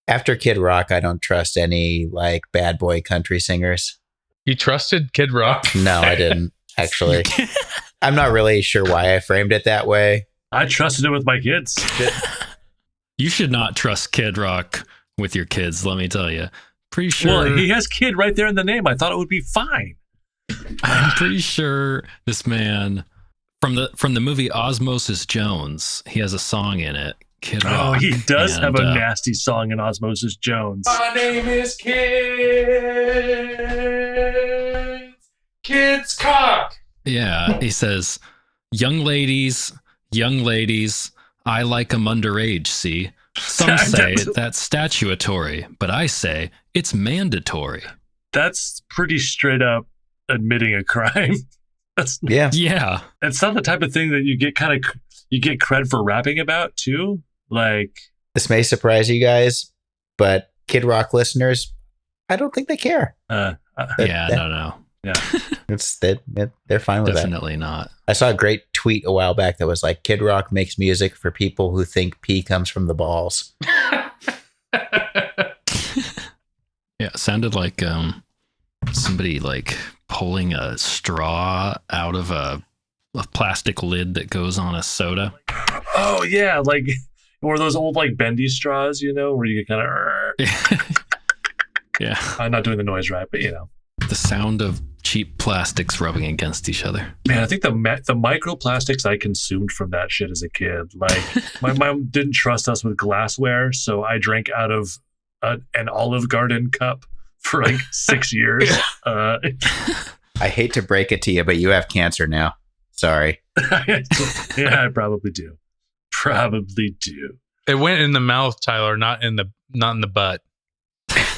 After Kid Rock, I don't trust any like bad boy country singers. You trusted Kid Rock? No, I didn't actually. I'm not really sure why I framed it that way. I trusted it with my kids. You should not trust Kid Rock with your kids, let me tell you. Pretty sure. Well, he has kid right there in the name. I thought it would be fine. I'm pretty sure this man from the movie Osmosis Jones, he has a song in it. Kid Rock. Oh, he does have a nasty song in Osmosis Jones. My name is Kid's Cock. Yeah, he says, young ladies, I like 'em underage, see? Some say that's statutory, but I say it's mandatory. That's pretty straight up admitting a crime. Yeah. It's not the type of thing that you get cred for rapping about too. Like, this may surprise you guys, but Kid Rock listeners, I don't think they care. No. Yeah. They're fine with that. Definitely not. I saw a great tweet a while back that was like, Kid Rock makes music for people who think pee comes from the balls. Yeah, it sounded like somebody like pulling a straw out of a plastic lid that goes on a soda. Oh yeah, like or those old like bendy straws, where you get kind of. Yeah, I'm not doing the noise right, but the sound of cheap plastics rubbing against each other. Man, I think the microplastics I consumed from that shit as a kid. Like, my mom didn't trust us with glassware, so I drank out of an Olive Garden cup for like 6 years. I hate to break it to you, but you have cancer now. Sorry. Yeah, I probably do. It went in the mouth, Tyler, not in the butt.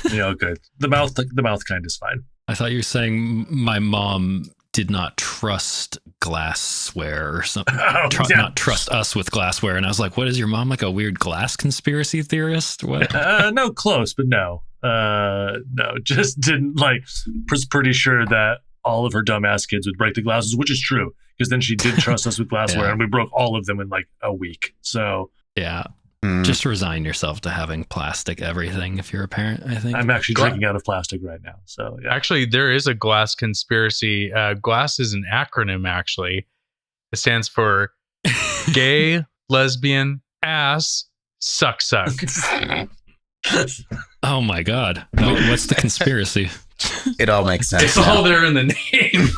Good. The mouth kind is fine. I thought you were saying my mom did not trust glassware or something. Not trust us with glassware. And I was like, what is your mom, like a weird glass conspiracy theorist? What? No, close, but no. No, just didn't like, was pretty sure that all of her dumbass kids would break the glasses, which is true. Because then she did trust us with glassware and we broke all of them in like a week. So yeah. Just resign yourself to having plastic everything if you're a parent, I think. I'm actually drinking out of plastic right now. So yeah. Actually, there is a glass conspiracy. GLASS is an acronym, actually. It stands for gay, lesbian, ass, suck. Oh my God. What's the conspiracy? It all makes sense. It's all there in the name.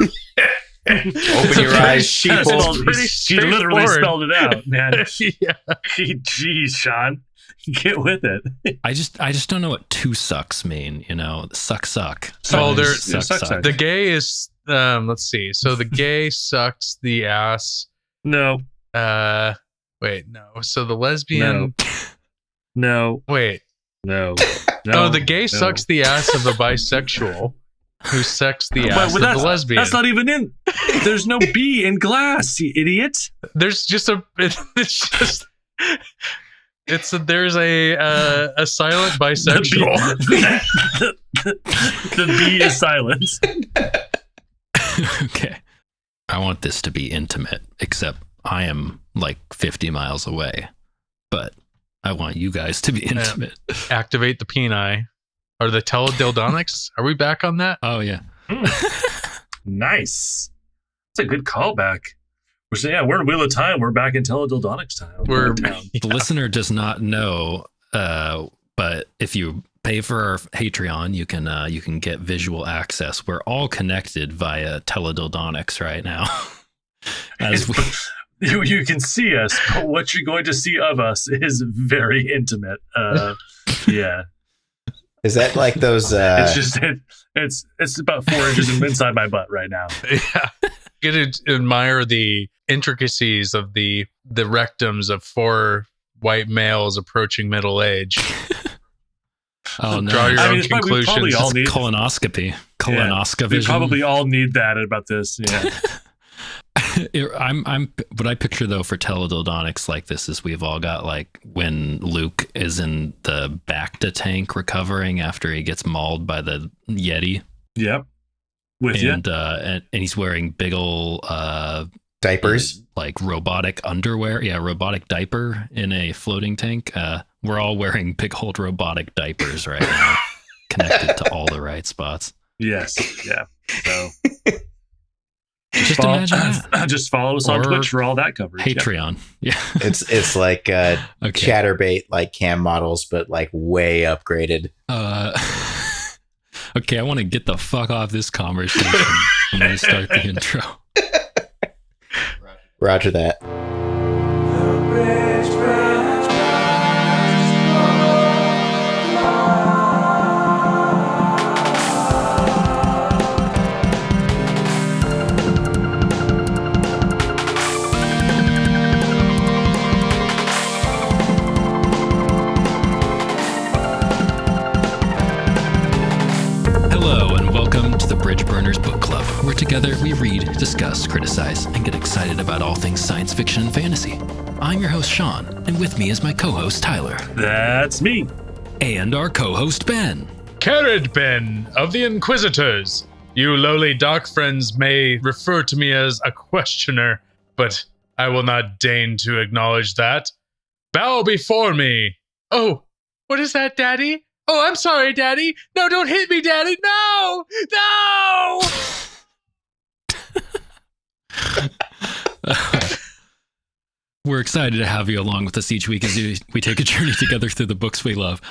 Open your eyes, sheeple. She literally spelled it out, man. Yeah. Jeez, Sean, get with it. I just don't know what two sucks mean. Suck. So suck. The gay is let's see. So the gay sucks the ass. No. Wait, no. So the lesbian. No. Wait. No. No. The gay sucks the ass of a bisexual. Who sucks the ass of the lesbian? That's not even in. There's no B in glass, you idiot. There's just there's a silent bisexual. The B is silent. Okay. I want this to be intimate, except I am like 50 miles away. But I want you guys to be intimate. Activate the peni. Or the teledildonics? Are we back on that? Oh, yeah. Nice. That's a good callback. We're in Wheel of Time. We're back in teledildonics time. The listener does not know, but if you pay for our Patreon, you can get visual access. We're all connected via teledildonics right now. You can see us, but what you're going to see of us is very intimate. Yeah. Is that like those? It's about 4 inches inside my butt right now. Yeah, get to admire the intricacies of the rectums of 4 white males approaching middle age. Oh no! Draw your own conclusions. Colonoscopy. We probably all need that about this. Yeah. I'm what I picture though for teledildonics like this is we've all got like when Luke is in the Bacta tank recovering after he gets mauled by the Yeti. Yep. And he's wearing big ol' diapers, like robotic underwear. Yeah, robotic diaper in a floating tank. We're all wearing big old robotic diapers right now, connected to all the right spots. Yes. Yeah. So Just imagine that. just follow us on Or Twitch for all that coverage. Yep. Patreon. Yeah. It's like Okay. Chatterbait, like cam models, but like way upgraded. Okay, I want to get the fuck off this conversation. I'm going to start the intro. Roger that. Hello, and welcome to the Bridgeburners Book Club, where together we read, discuss, criticize, and get excited about all things science fiction and fantasy. I'm your host, Sean, and with me is my co-host, Tyler. That's me. And our co-host, Ben. Carrot Ben of the Inquisitors. You lowly dark friends may refer to me as a questioner, but I will not deign to acknowledge that. Bow before me. Oh, what is that, Daddy? Oh, I'm sorry, Daddy. No, don't hit me, Daddy. No! No! We're excited to have you along with us each week as we take a journey together through the books we love.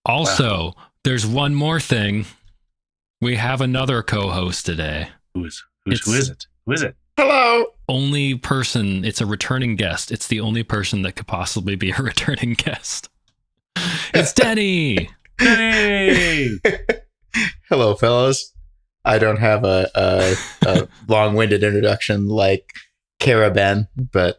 Also, There's one more thing. We have another co-host today. Who is it? Hello. Only person, it's a returning guest. It's the only person that could possibly be a returning guest. It's Denny. Hey! Hello, fellas. I don't have a long-winded introduction like Caravan, but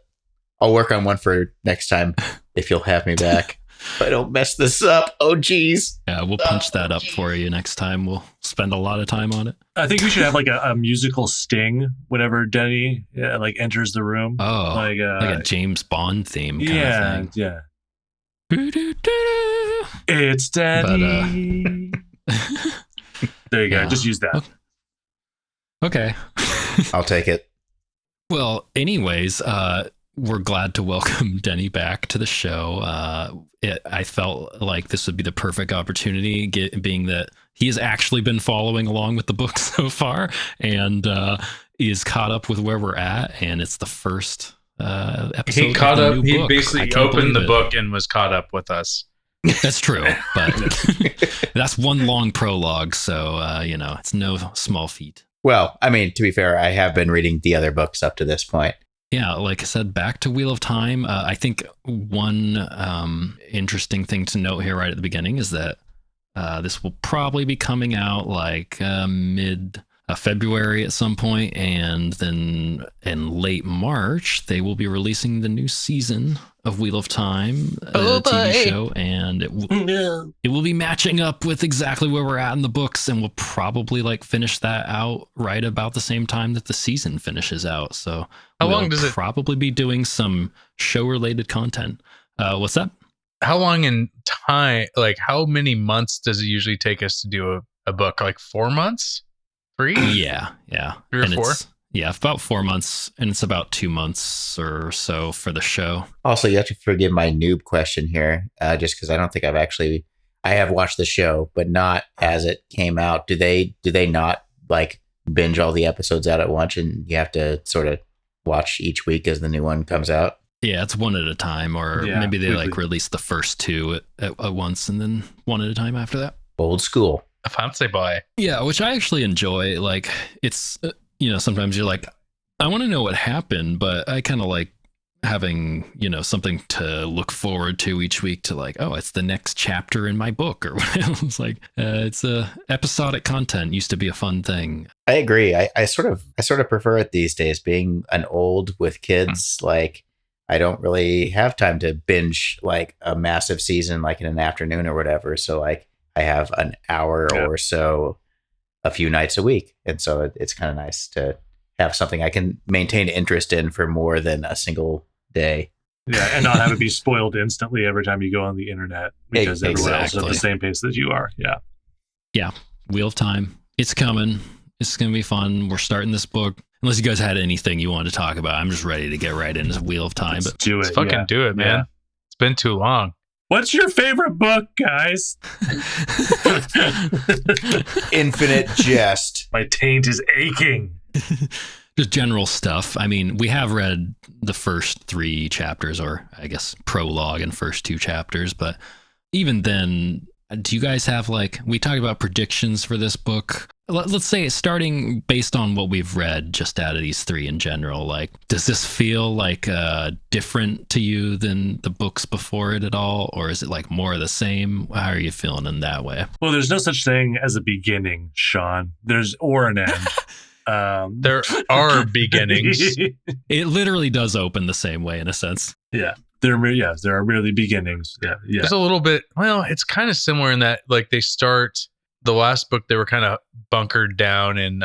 I'll work on one for next time if you'll have me back. If I don't mess this up. Oh, geez. Yeah, we'll punch that up for you next time. We'll spend a lot of time on it. I think we should have like a musical sting whenever Denny like enters the room. Oh, like a James Bond theme kind of thing. Yeah. It's Denny. There you go. Yeah. Just use that. Okay. I'll take it. Well, anyways, we're glad to welcome Denny back to the show. I felt like this would be the perfect opportunity, being that he has actually been following along with the book so far and is caught up with where we're at. And it's the first episode. He caught of the up. new He book. basically opened the book and was caught up with us. That's true, but that's one long prologue, so it's no small feat. Well, I mean, to be fair, I have been reading the other books up to this point. Yeah, like I said, back to Wheel of Time. I think one interesting thing to note here right at the beginning is that this will probably be coming out like mid-February at some point, and then in late March, they will be releasing the new season of Wheel of Time, TV show, and it will be matching up with exactly where we're at in the books, and we'll probably like finish that out right about the same time that the season finishes out. So how long does it probably be doing some show related content? What's that? How long in time, like how many months does it usually take us to do a book? Like 4 months? 3? Yeah. 3 or 4? Yeah, about 4 months, and it's about 2 months or so for the show. Also, you have to forgive my noob question here, just because I don't think I have watched the show, but not as it came out. Do they not like binge all the episodes out at once, and you have to sort of watch each week as the new one comes out? Yeah, it's one at a time, or maybe they like release the first 2 at once, and then one at a time after that. Old school. A fancy boy. Yeah, which I actually enjoy. Like, it's sometimes you're like, I want to know what happened, but I kind of like having, something to look forward to each week to like, oh, it's the next chapter in my book or whatever. It's like, it's episodic content used to be a fun thing. I agree. I sort of prefer it these days, being an old with kids. Like, I don't really have time to binge like a massive season like in an afternoon or whatever. So like I have an hour or so a few nights a week. And so it's kind of nice to have something I can maintain interest in for more than a single day. Yeah, and not have it be spoiled instantly every time you go on the internet because everyone else is at the same pace that you are. Yeah. Wheel of Time. It's coming. It's going to be fun. We're starting this book. Unless you guys had anything you wanted to talk about, I'm just ready to get right into Wheel of Time. Let's do it. Let's fucking do it, man. Yeah. It's been too long. What's your favorite book, guys? Infinite jest. My taint is aching. Just general stuff. I mean, we have read the first 3 chapters, or I guess prologue and first 2 chapters, but even then, do you guys have we talked about predictions for this book? Let's say starting based on what we've read just out of these 3 in general, does this feel different to you than the books before it at all? Or is it more of the same? How are you feeling in that way? Well, there's no such thing as a beginning, Sean. There's or an end. There are beginnings. It literally does open the same way in a sense. Yeah. There are really beginnings. Yeah. There's a little bit, it's kind of similar in that they start the last book, they were kind of bunkered down in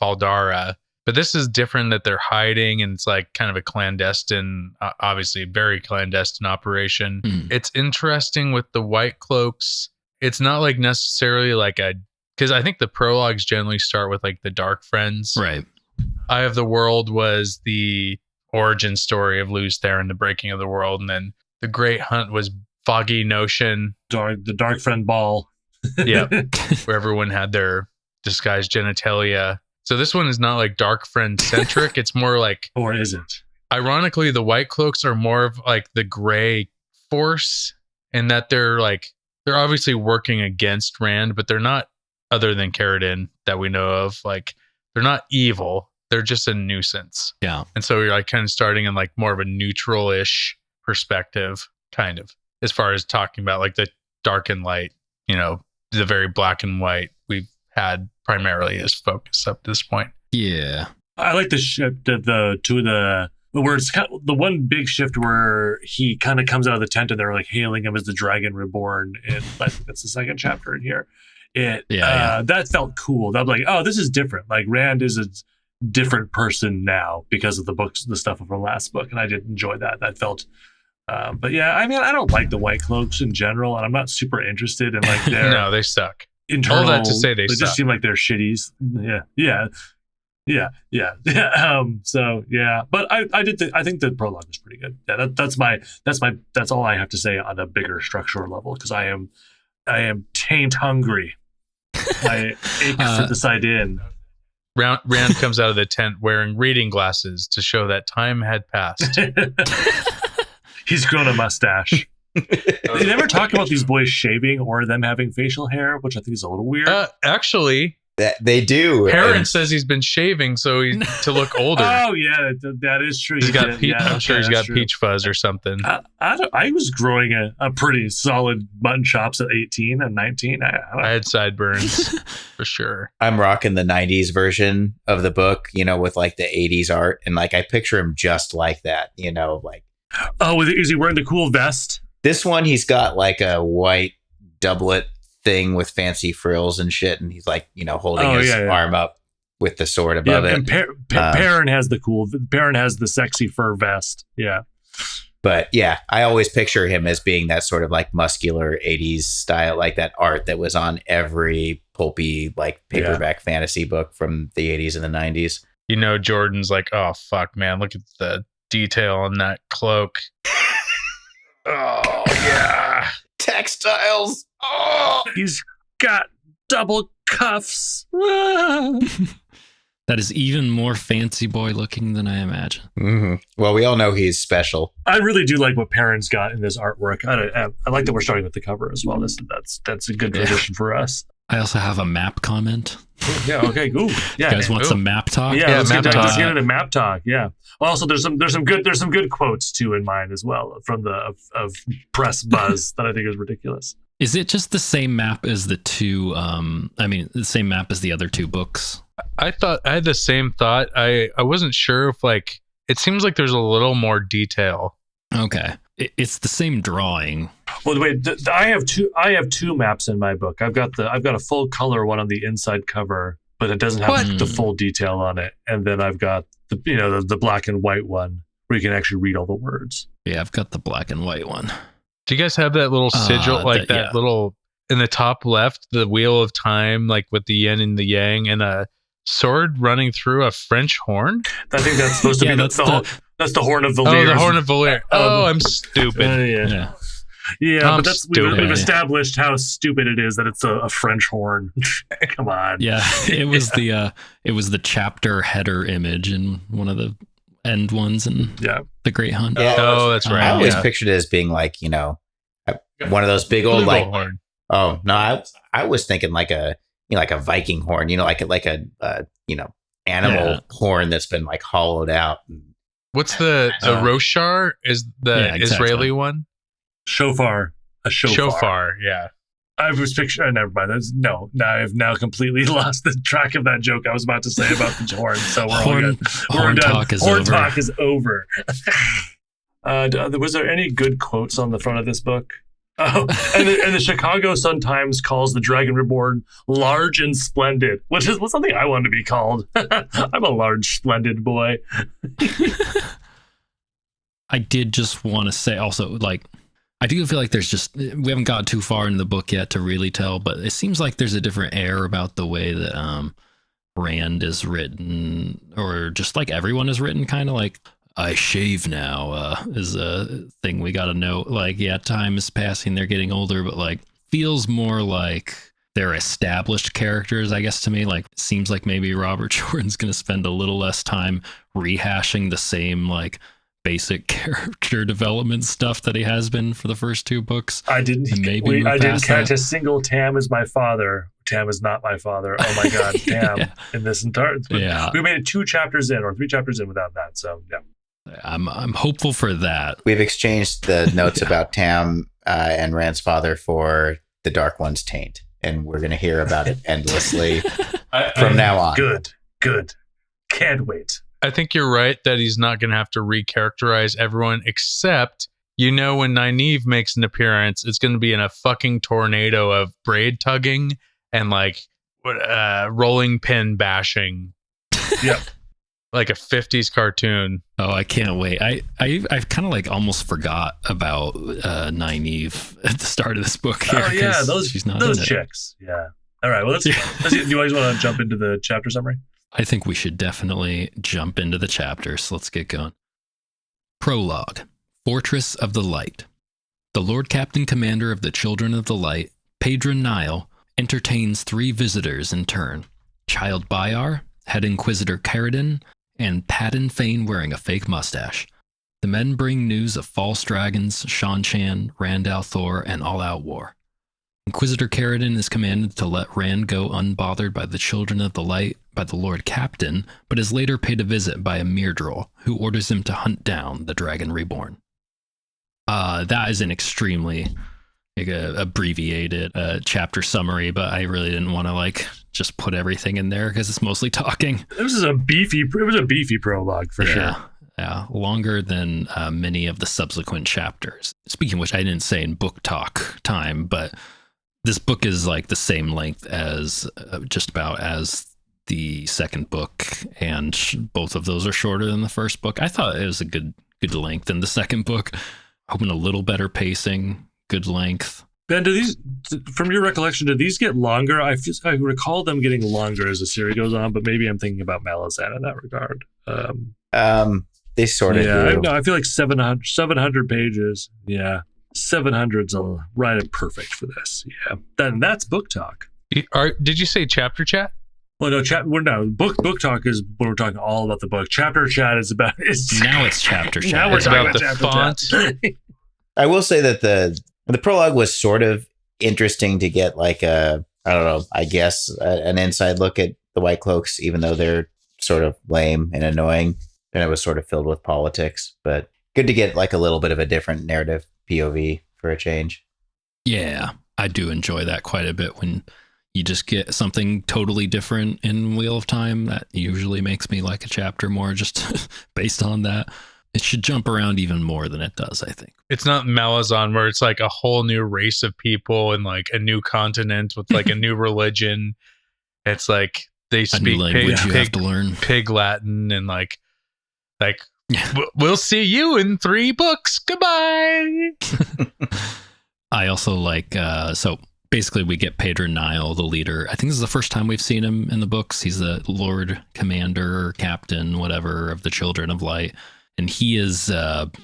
Faldara, but this is different that they're hiding and it's kind of a clandestine, obviously very clandestine operation. It's interesting with the Whitecloaks. It's not necessarily because I think the prologues generally start with the Dark Friends. Right. Eye of the World was the origin story of Luz Theron, the breaking of the world, and then the Great Hunt was Foggy Notion. The Dark Friend Ball. Yeah, where everyone had their disguised genitalia. So this one is not Dark Friend centric. It's more or is it? Ironically, the Whitecloaks are more of the gray force, in that they're obviously working against Rand, but they're not, other than Carradine that we know of. They're not evil. They're just a nuisance. Yeah. And so you're kind of starting in more of a neutral-ish perspective, kind of, as far as talking about the dark and light, the very black and white we've had primarily as focus up to this point. Yeah. I like the shift where it's kind of the one big shift where he kind of comes out of the tent and they're hailing him as the Dragon Reborn. And I think that's the second chapter in here. That felt cool. I'm oh, this is different. Rand is a different person now because of the stuff of her last book. And I did enjoy that. That felt, but yeah, I mean, I don't like the Whitecloaks in general, and I'm not super interested in their no, they suck. Internal, all that to say they suck. Just seem like they're shitties. Yeah. So yeah, but I think the prologue is pretty good. Yeah, that's all I have to say on a bigger structural level, because I am taint hungry. I ache for this idea. Rand comes out of the tent wearing reading glasses to show that time had passed. He's grown a mustache. They never talk about these boys shaving or them having facial hair, which I think is a little weird. Actually, they do. Perrin says he's been shaving to look older. Oh yeah, that is true. I'm sure he's got peach fuzz or something. I was growing a pretty solid mutton chops at 18 and 19. I had sideburns for sure. I'm rocking the 90s version of the book, with the 80s art, and I picture him just like that, Oh, is he wearing the cool vest? This one, he's got a white doublet thing with fancy frills and shit, and he's holding his arm up with the sword above it. And Perrin has the sexy fur vest. Yeah. But yeah, I always picture him as being that sort of muscular 80s style, that art that was on every pulpy paperback fantasy book from the 80s and the 90s. Jordan's oh fuck, man, look at the detail on that cloak. Oh yeah, textiles. Oh, he's got double cuffs. That is even more fancy boy looking than I imagine. Mm-hmm. Well, we all know he's special. I really do like what Perrin's got in this artwork. I like that we're starting with the cover as well. That's a good tradition for us. I also have a map comment. Yeah. Okay. Ooh. Yeah. You guys want some map talk? Yeah. Let's get into map talk. Yeah. Also, there's some good quotes too in mine as well from of press buzz that I think is ridiculous. Is it just the same map as the two? The same map as the other 2 books. I had the same thought. I wasn't sure if it seems like there's a little more detail. Okay. It's the same drawing. Well, wait. I have two maps in my book. I've got a full color one on the inside cover, but it doesn't have the full detail on it. And then I've got the black and white one where you can actually read all the words. Yeah, I've got the black and white one. Do you guys have that little sigil, little in the top left, the wheel of time, with the yin and the yang, and a sword running through a French horn? I think that's supposed to be that's the horn of Valir. Oh, the horn of Valir. I'm stupid. Yeah. Yeah, I'm but we've stupid. established how stupid it is that it's a French horn. Come on. Yeah, it was the chapter header image in one of the end ones in The Great Hunt. Yeah. Oh, that's right. I always yeah. pictured it as being like, one of those big old like. Flugelhorn. Oh no, I was thinking like a like a Viking horn, like a animal horn that's been like hollowed out. What's the Roshar is the exactly. Israeli one? Shofar. A shofar. Shofar, yeah. I was picturing. Never mind. Now I've now completely lost the track of that joke I was about to say about the horn. So we're all good. We're done. Talk is horn over. talk is over. Was there any good quotes on the front of this book? Oh, and the Chicago Sun-Times calls the Dragon Reborn large and splendid, which is something I want to be called. I'm a large, splendid boy. I did just want to say also, like, I do feel like we haven't got too far into the book yet to really tell, but it seems like there's a different air about the way that Rand is written, or just like everyone is written, kind of like, I shave now is a thing we got to know. Like, yeah, time is passing, they're getting older, but like feels more like they're established characters, I guess, to me. Like, it seems like maybe Robert Jordan's going to spend a little less time rehashing the same like basic character development stuff that he has been for the first two books. I didn't catch a single Tam is my father. Tam is not my father. Oh my God, Tam in this entire. Yeah. We made it 2 chapters in or 3 chapters in without that. So yeah. I'm hopeful for that. We've exchanged the notes about Tam and Rand's father for the Dark One's taint, and we're going to hear about it endlessly from now on. Good. Can't wait. I think you're right that he's not going to have to recharacterize everyone, except, when Nynaeve makes an appearance, it's going to be in a fucking tornado of braid tugging and like rolling pin bashing. Yep. Like a 50s cartoon. Oh, I can't wait. I kind of like almost forgot about Nynaeve at the start of this book here. Oh yeah, those chicks. chicks. Yeah. All right. Well, let's. Do you guys want to jump into the chapter summary? I think we should definitely jump into the chapters. So let's get going. Prologue. Fortress of the Light. The Lord Captain Commander of the Children of the Light, Pedron Nile, entertains 3 visitors in turn. Child Bayar, Head Inquisitor Caridin, and Padden Fane wearing a fake mustache. The men bring news of false dragons, Shan-Chan, Rand al'Thor, and all-out war. Inquisitor Caridin is commanded to let Rand go unbothered by the Children of the Light by the Lord Captain, but is later paid a visit by a Myrddraal, who orders him to hunt down the Dragon Reborn. That is an extremely abbreviated chapter summary, but I really didn't want to just put everything in there because it's mostly talking. It was a beefy prologue for sure. Yeah, longer than many of the subsequent chapters. Speaking of which, I didn't say in book talk time, but this book is like the same length as just about as the second book, and both of those are shorter than the first book. I thought it was a good length in the second book. Hoping a little better pacing, good length. Ben, do these, from your recollection, do these get longer? I recall them getting longer as the series goes on, but maybe I'm thinking about Malazan in that regard. They sort of do. I feel like 700 pages. Yeah, 700's right at perfect for this. Yeah, then that's book talk. Did you say chapter chat? Well, no, book talk is when we're talking all about the book. Chapter chat is about. Now it's chapter chat. Now we're talking about the font. I will say that the prologue was sort of interesting to get an inside look at the Whitecloaks, even though they're sort of lame and annoying, and it was sort of filled with politics. But good to get a little bit of a different narrative POV for a change. Yeah, I do enjoy that quite a bit when you just get something totally different in Wheel of Time. That usually makes me like a chapter more just based on that. It should jump around even more than it does, I think. It's not Malazan where it's like a whole new race of people and like a new continent with like a new religion. It's like they speak pig Latin and like we'll see you in 3 books. Goodbye. I also like so basically we get Pedron Nile, the leader. I think this is the first time we've seen him in the books. He's the Lord Commander, Captain, whatever, of the Children of Light. And he is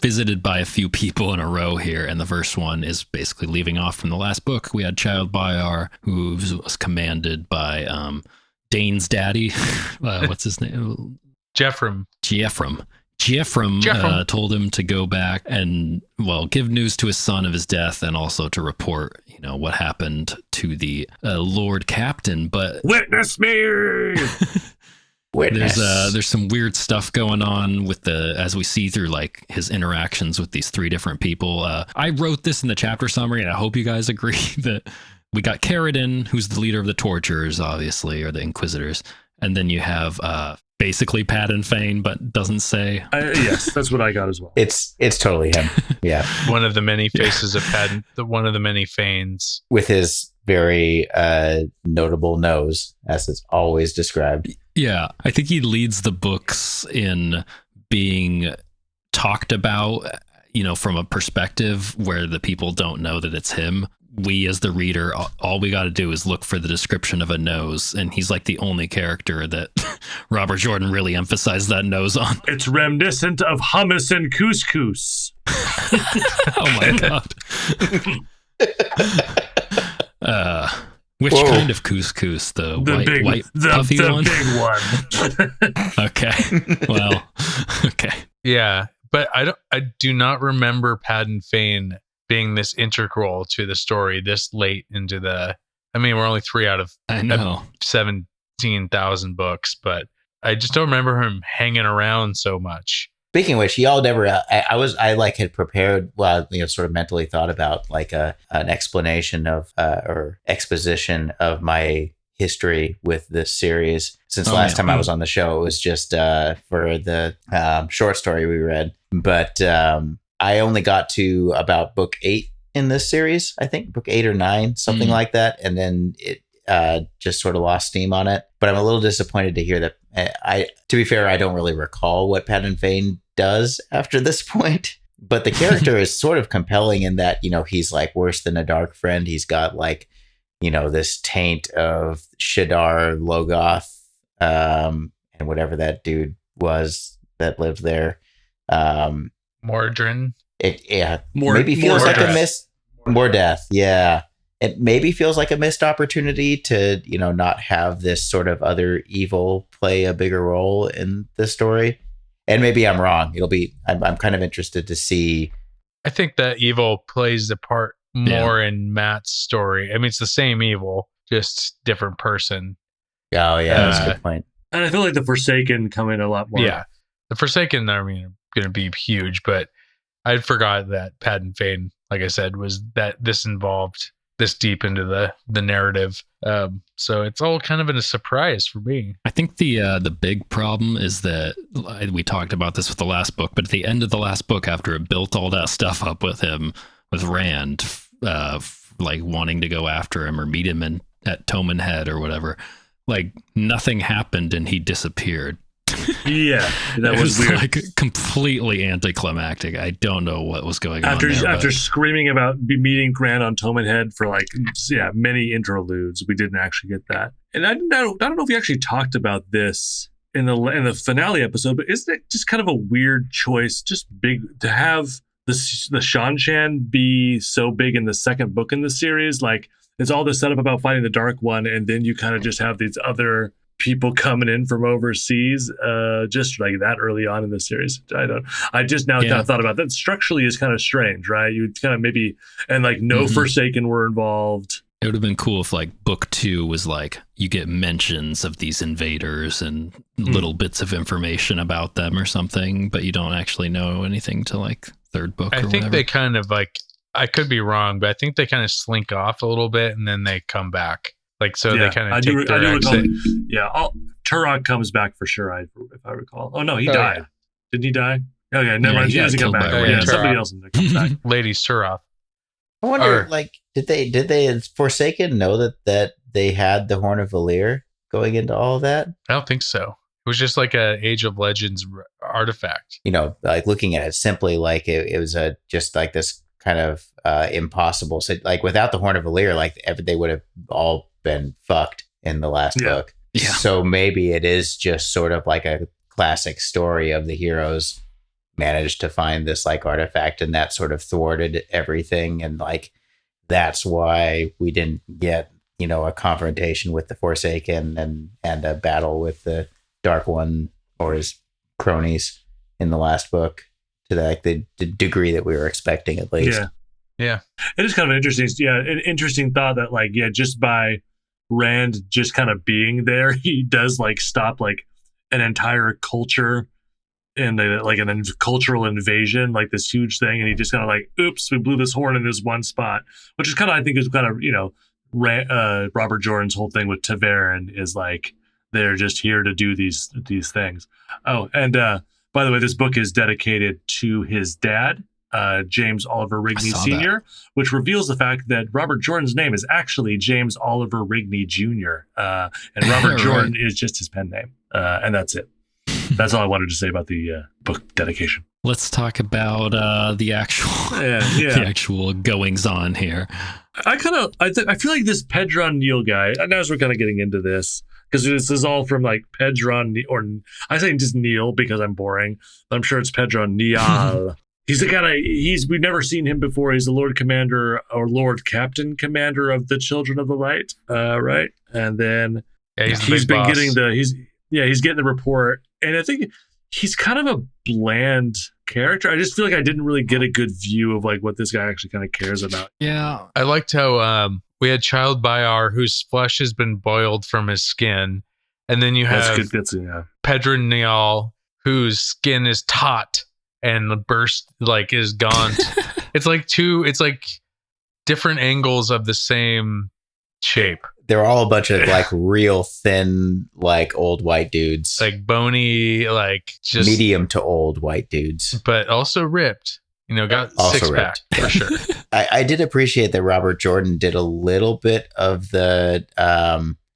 visited by a few people in a row here. And the first one is basically leaving off from the last book. We had Child Bayar, who was commanded by Dane's daddy. What's his name? Jeffrem told him to go back and, well, give news to his son of his death and also to report, what happened to the Lord Captain. But witness me! There's some weird stuff going on with as we see through like his interactions with these three different people. I wrote this in the chapter summary, and I hope you guys agree that we got Carradine, who's the leader of the Torturers, obviously, or the Inquisitors, and then you have basically Padden Fane, but doesn't say. Yes, that's what I got as well. It's totally him. Yeah, one of the many faces of Padden, one of the many Fanes, with his very notable nose, as it's always described. Yeah, I think he leads the books in being talked about, from a perspective where the people don't know that it's him. We, as the reader, all we got to do is look for the description of a nose, and he's like the only character that Robert Jordan really emphasized that nose on. It's reminiscent of hummus and couscous. Oh my god. Which kind of couscous? The white puffy one? The big one. Okay. Well, okay. Yeah, but I do not remember Padden Fane being this integral to the story this late into we're only 3 out of 17,000 books, but I just don't remember him hanging around so much. Speaking of which, y'all never. I had prepared. Well, sort of mentally thought about like an explanation of or exposition of my history with this series. Since last time I was on the show, it was just for the short story we read. But I only got to about book 8 in this series. I think book 8 or 9, something like that, and then it just sort of lost steam on it. But I'm a little disappointed to hear that. To be fair, I don't really recall what Padden Fane does after this point, but the character is sort of compelling in that, he's like worse than a dark friend. He's got like, this taint of Shadar Logoth, and whatever that dude was that lived there. Mordrin. Maybe feels like a missed more death. Yeah. It maybe feels like a missed opportunity to, not have this sort of other evil play a bigger role in the story. And maybe I'm wrong. I'm kind of interested to see. I think that evil plays the part more in Matt's story. it's the same evil, just different person. Oh, yeah, that's a good point. And I feel like the Forsaken come in a lot more. Yeah, the Forsaken, are going to be huge, but I forgot that Padden Fane, like I said, was that this involved this deep into the narrative. So it's all kind of a surprise for me. I think the big problem is that we talked about this with the last book, but at the end of the last book, after it built all that stuff up with him, with Rand, like wanting to go after him or meet him at Toman Head or whatever, like nothing happened and he disappeared. Yeah, that was weird. Like completely anticlimactic. I don't know what was going on there, after screaming about meeting Grant on Toman Head for many interludes. We didn't actually get that, and I don't know if we actually talked about this in the finale episode. But isn't it just kind of a weird choice, just big to have the Shanshan be so big in the second book in the series? Like it's all the setup about fighting the Dark One, and then you kind of just have these other people coming in from overseas, just like that early on in the series. I just now kind of thought about that. Structurally is kind of strange, right? You kind of maybe, and like no Forsaken were involved. It would have been cool if like book 2 was like you get mentions of these invaders and little bits of information about them or something, but you don't actually know anything to like third book. I think whatever. they kind of like, I could be wrong, but I think they kind of slink off a little bit and then they come back. Like, so they kind of take their exit. Turok comes back for sure, if I recall. Oh, no, he died. Yeah. Didn't he die? Oh, yeah, never mind. He doesn't come back. Somebody else comes back. Lady Turok. I wonder, did they Forsaken know that they had the Horn of Valir going into all of that? I don't think so. It was just like a Age of Legends artifact. Like looking at it simply, like it was just like this kind of impossible. So like without the Horn of Valir, like they would have all been fucked in the last book. Yeah. So maybe it is just sort of like a classic story of the heroes managed to find this like artifact, and that sort of thwarted everything. And like, that's why we didn't get, a confrontation with the Forsaken and a battle with the Dark One or his cronies in the last book to the degree that we were expecting, at least. Yeah. It is kind of an interesting thought that like, just by Rand just kind of being there, he does like stop like an entire culture and like a cultural invasion, like this huge thing, and he just kind of like, oops, we blew this horn in this one spot, which is kind of, I think, is kind of Robert Jordan's whole thing with Taverin is like they're just here to do these things. Oh, and by the way, this book is dedicated to his dad, James Oliver Rigney Sr., which reveals the fact that Robert Jordan's name is actually James Oliver Rigney Jr., and Robert Jordan is just his pen name, and that's it. That's all I wanted to say about the book dedication. Let's talk about the actual goings on here. I feel like this Pedron Neal guy, and as we're kind of getting into this, because this is all from like Pedron, or I say just Neil because I'm boring, but I'm sure it's Pedron Neal. He's the kind of, we've never seen him before. He's the Lord Commander or Lord Captain Commander of the Children of the Light, right? And then he's been getting he's getting the report, and I think he's kind of a bland character. I just feel like I didn't really get a good view of like what this guy actually kind of cares about. Yeah. I liked how we had Child Bayar, whose flesh has been boiled from his skin. And then you have Pedron Neal, whose skin is taut and burst, like is gaunt. It's like different angles of the same shape. They're all a bunch of like real thin, like old white dudes, like bony, like just medium to old white dudes, but also ripped. Got also six pack for sure. I did appreciate that Robert Jordan did a little bit of the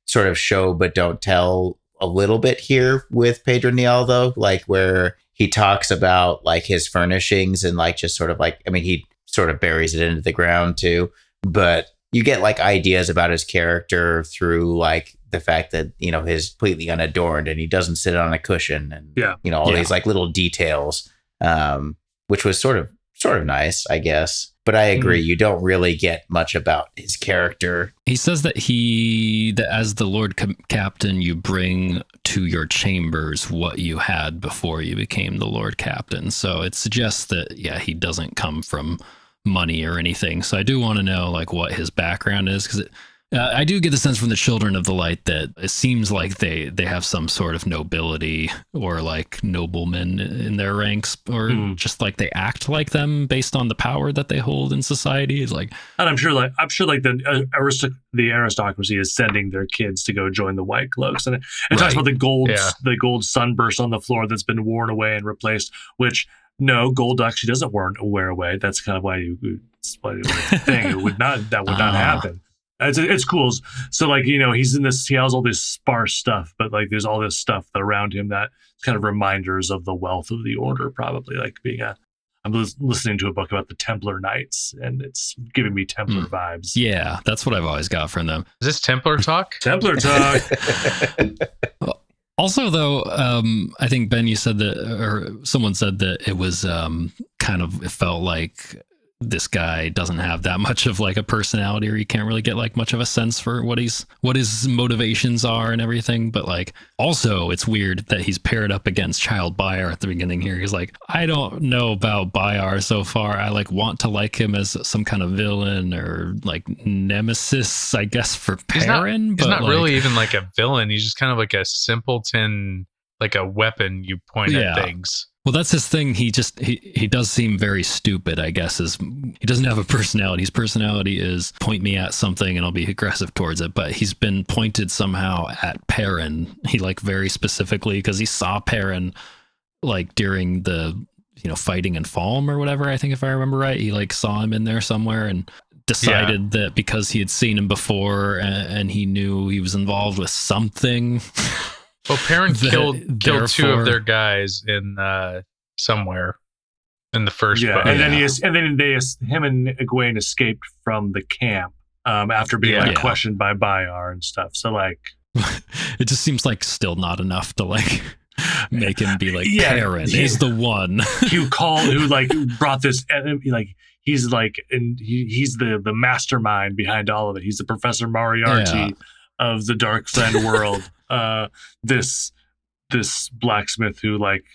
sort of show but don't tell a little bit here with Pedro Neal, though, like where he talks about like his furnishings and like just sort of like, I mean, he sort of buries it into the ground too, but you get like ideas about his character through like the fact that, he's completely unadorned and he doesn't sit on a cushion and, all these like little details, which was sort of nice, I guess. But I agree, you don't really get much about his character. He says that that as the Lord Captain, you bring to your chambers what you had before you became the Lord Captain. So it suggests that, he doesn't come from money or anything. So I do want to know like what his background is, because I do get the sense from the Children of the Light that it seems like they have some sort of nobility or like noblemen in their ranks, or just like they act like them based on the power that they hold in society. It's like, and I'm sure the aristocracy is sending their kids to go join the Whitecloaks, and it talks about the gold sunburst on the floor that's been worn away and replaced, which no, gold actually doesn't wear away. That's kind of why that would not happen. It's cool. So like, he's in this, he has all this sparse stuff, but like there's all this stuff around him that kind of reminders of the wealth of the order, probably like I'm listening to a book about the Templar Knights, and it's giving me Templar vibes. Yeah, that's what I've always got from them. Is this Templar talk? Templar talk. Also, though, I think, Ben, you said that, or someone said that it was it felt like this guy doesn't have that much of like a personality, or you can't really get like much of a sense for what his motivations are and everything. But like, also it's weird that he's paired up against Child Bayar at the beginning here. He's like, I don't know about Bayar so far. I like want to like him as some kind of villain or like nemesis, I guess, for Perrin. He's not really even like a villain. He's just kind of like a simpleton, like a weapon you point at things. Well, that's his thing. He does seem very stupid, I guess. He doesn't have a personality. His personality is point me at something and I'll be aggressive towards it. But he's been pointed somehow at Perrin. He like very specifically, because he saw Perrin like during the fighting in Falm or whatever. I think if I remember right, he like saw him in there somewhere and decided that because he had seen him before and he knew he was involved with something. Well, Perrin killed two of their guys in somewhere in the first book. And then him and Egwene escaped from the camp after being questioned by Bayar and stuff. So like, it just seems like still not enough to like Make him be like, Yeah, Perrin is the one. who like brought this, like he's like, and he's the mastermind behind all of it. He's the Professor Moriarty of the Dark Friend world. This blacksmith who like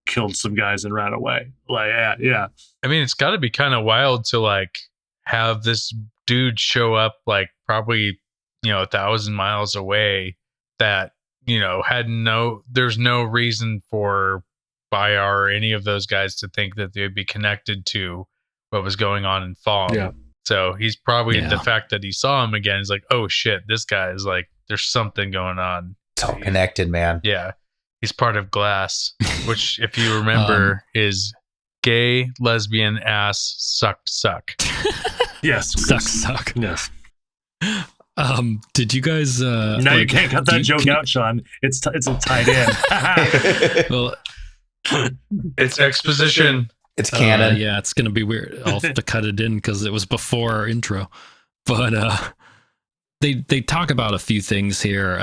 killed some guys and ran away. Like, yeah. I mean, it's got to be kind of wild to like have this dude show up like probably 1,000 miles away that there's no reason for Bayar or any of those guys to think that they'd be connected to what was going on in Falm. Yeah. So he's probably the fact that he saw him again is like, oh shit, this guy is like, there's something going on. It's all connected, man. Yeah. He's part of Glass, which if you remember is gay, lesbian, ass, suck. Yes. Suck. Yes. Did you guys now you can't cut that joke out, Sean. It's tied in. Well, it's exposition. It's canon. Yeah, it's gonna be weird. I'll have to cut it in because it was before our intro. But they talk about a few things here.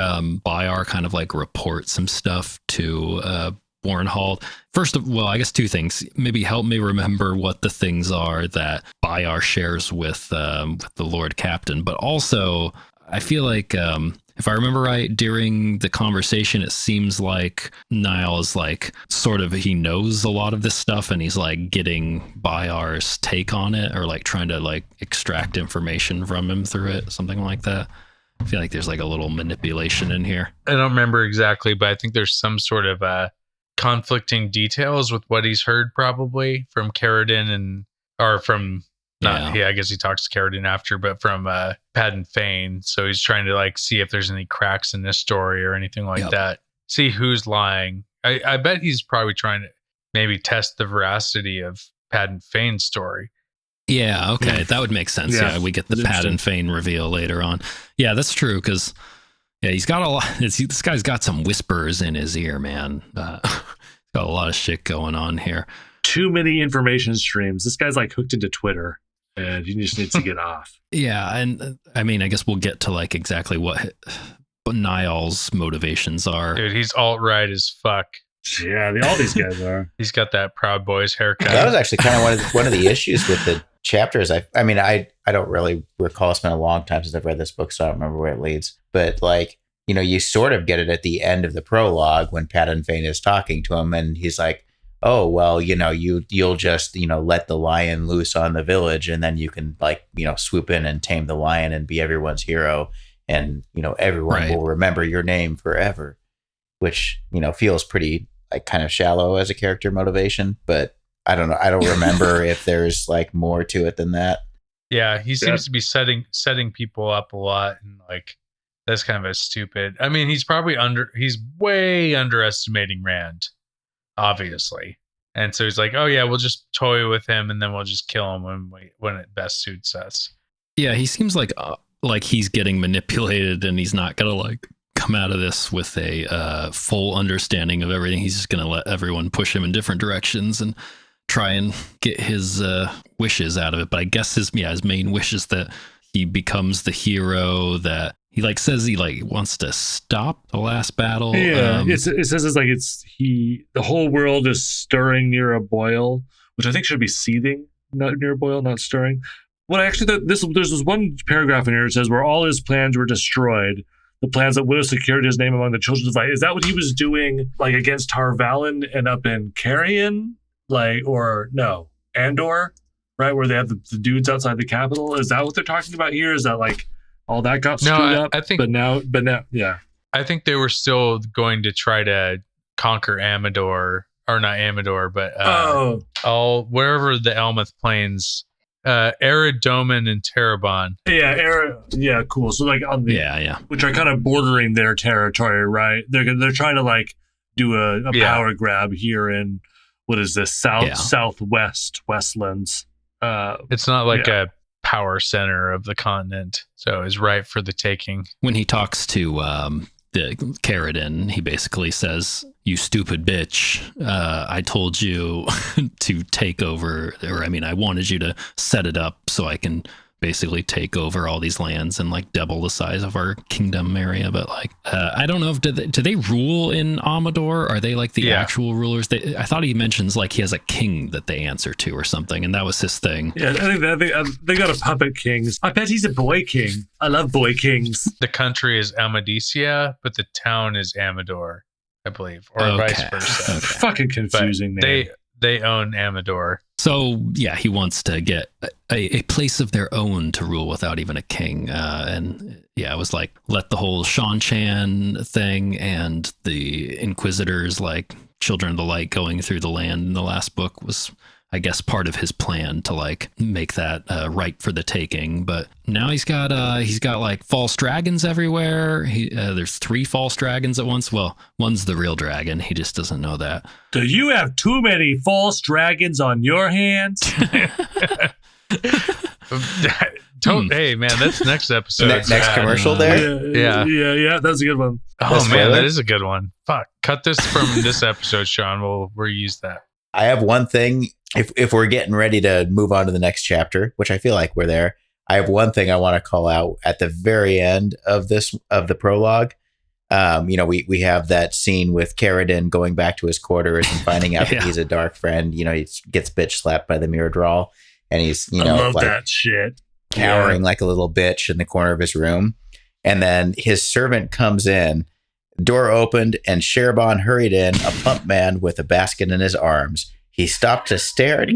Bayar kind of like reports some stuff to Bornhald. First of I guess two things. Maybe help me remember what the things are that Bayar shares with the Lord Captain. But also, I feel like if I remember right, during the conversation, it seems like Niall is like sort of he knows a lot of this stuff, and he's like getting Bayar's take on it, or like trying to like extract information from him through it, something like that. I feel like there's like a little manipulation in here. I don't remember exactly, but I think there's some sort of conflicting details with what he's heard probably from Carradine I guess he talks to Carradine after, but from Padden Fane. So he's trying to like see if there's any cracks in this story or anything like that. See who's lying. I bet he's probably trying to maybe test the veracity of Padden Fane's story. Yeah, okay, that would make sense. Yeah, we get the Padden Fane reveal later on. Yeah, that's true, because he's got a lot. This guy's got some whispers in his ear, man. He's got a lot of shit going on here. Too many information streams. This guy's like hooked into Twitter, and he just needs to get off. Yeah, and I mean, I guess we'll get to like exactly what Niall's motivations are. Dude, he's alt-right as fuck. Yeah, all these guys are. He's got that Proud Boys haircut. That was actually kind of one of the issues with the chapters. I don't really recall. It's been a long time since I've read this book, so I don't remember where it leads. But like, you sort of get it at the end of the prologue when Padden Fane is talking to him, and he's like, oh, well, you'll just, let the lion loose on the village, and then you can like, swoop in and tame the lion and be everyone's hero. And, everyone will remember your name forever, which, feels pretty like kind of shallow as a character motivation, but I don't know. I don't remember if there's like more to it than that. Yeah. He seems to be setting people up a lot. And like, that's kind of a stupid, I mean, he's way underestimating Rand, obviously. And so he's like, oh yeah, we'll just toy with him and then we'll just kill him when it best suits us. Yeah. He seems like he's getting manipulated, and he's not gonna like come out of this with a full understanding of everything. He's just gonna let everyone push him in different directions and try and get his wishes out of it. But I guess his main wish is that he becomes the hero, that he like says he like wants to stop the last battle. Yeah, it says it's like the whole world is stirring near a boil, which I think should be seething, not near a boil, not stirring. Well, actually, there's this one paragraph in here that says where all his plans were destroyed, the plans that would have secured his name among the children of light. Is that what he was doing, like against Tar-Valon and up in Carrion, like, or no, Andor, right, where they have the dudes outside the capital? Is that what they're talking about here? Is that like all that got screwed up? I think, but now, yeah. I think they were still going to try to conquer Amador, or not Amador, but wherever the Elmeth Plains. Eridomen and Terabon. Yeah, cool. So like on the which are kind of bordering their territory, right? They're trying to like do a power grab here in what is this southwest Westlands. It's not like a power center of the continent, so it's ripe for the taking. When he talks to the Carradine, he basically says, "You stupid bitch, I told you to take over, or I mean, I wanted you to set it up so I can basically take over all these lands and like double the size of our kingdom area. But like, I don't know if do they rule in Amador? Are they like the actual rulers? I thought he mentions like he has a king that they answer to or something, and that was his thing. Yeah, I think they got a puppet king. I bet he's a boy king. I love boy kings. The country is Amadisia, but the town is Amador, I believe, or vice versa. Okay. Fucking confusing, but man. They own Amador. So yeah, he wants to get a place of their own to rule without even a king. And yeah, it was like let the whole Shan Chan thing and the Inquisitors, like Children of the Light, going through the land in the last book was, I guess, part of his plan to like make that ripe for the taking. But now he's got like false dragons everywhere. There's 3 false dragons at once. Well, one's the real dragon. He just doesn't know that. Do you have too many false dragons on your hands? Hey man, that's next episode. Next commercial there. Yeah. That's a good one. Oh man, that is a good one. Fuck, cut this from this episode, Sean. We'll reuse that. I have one thing. If we're getting ready to move on to the next chapter, which I feel like we're there, I have one thing I want to call out at the very end of the prologue. We have that scene with Carradine going back to his quarters and finding out that he's a dark friend. You know, he gets bitch slapped by the mirror draw, and he's I love like that shit, cowering like a little bitch in the corner of his room. And then his servant comes in, door opened, and Sherbon hurried in, a plump man with a basket in his arms. He stopped to stare at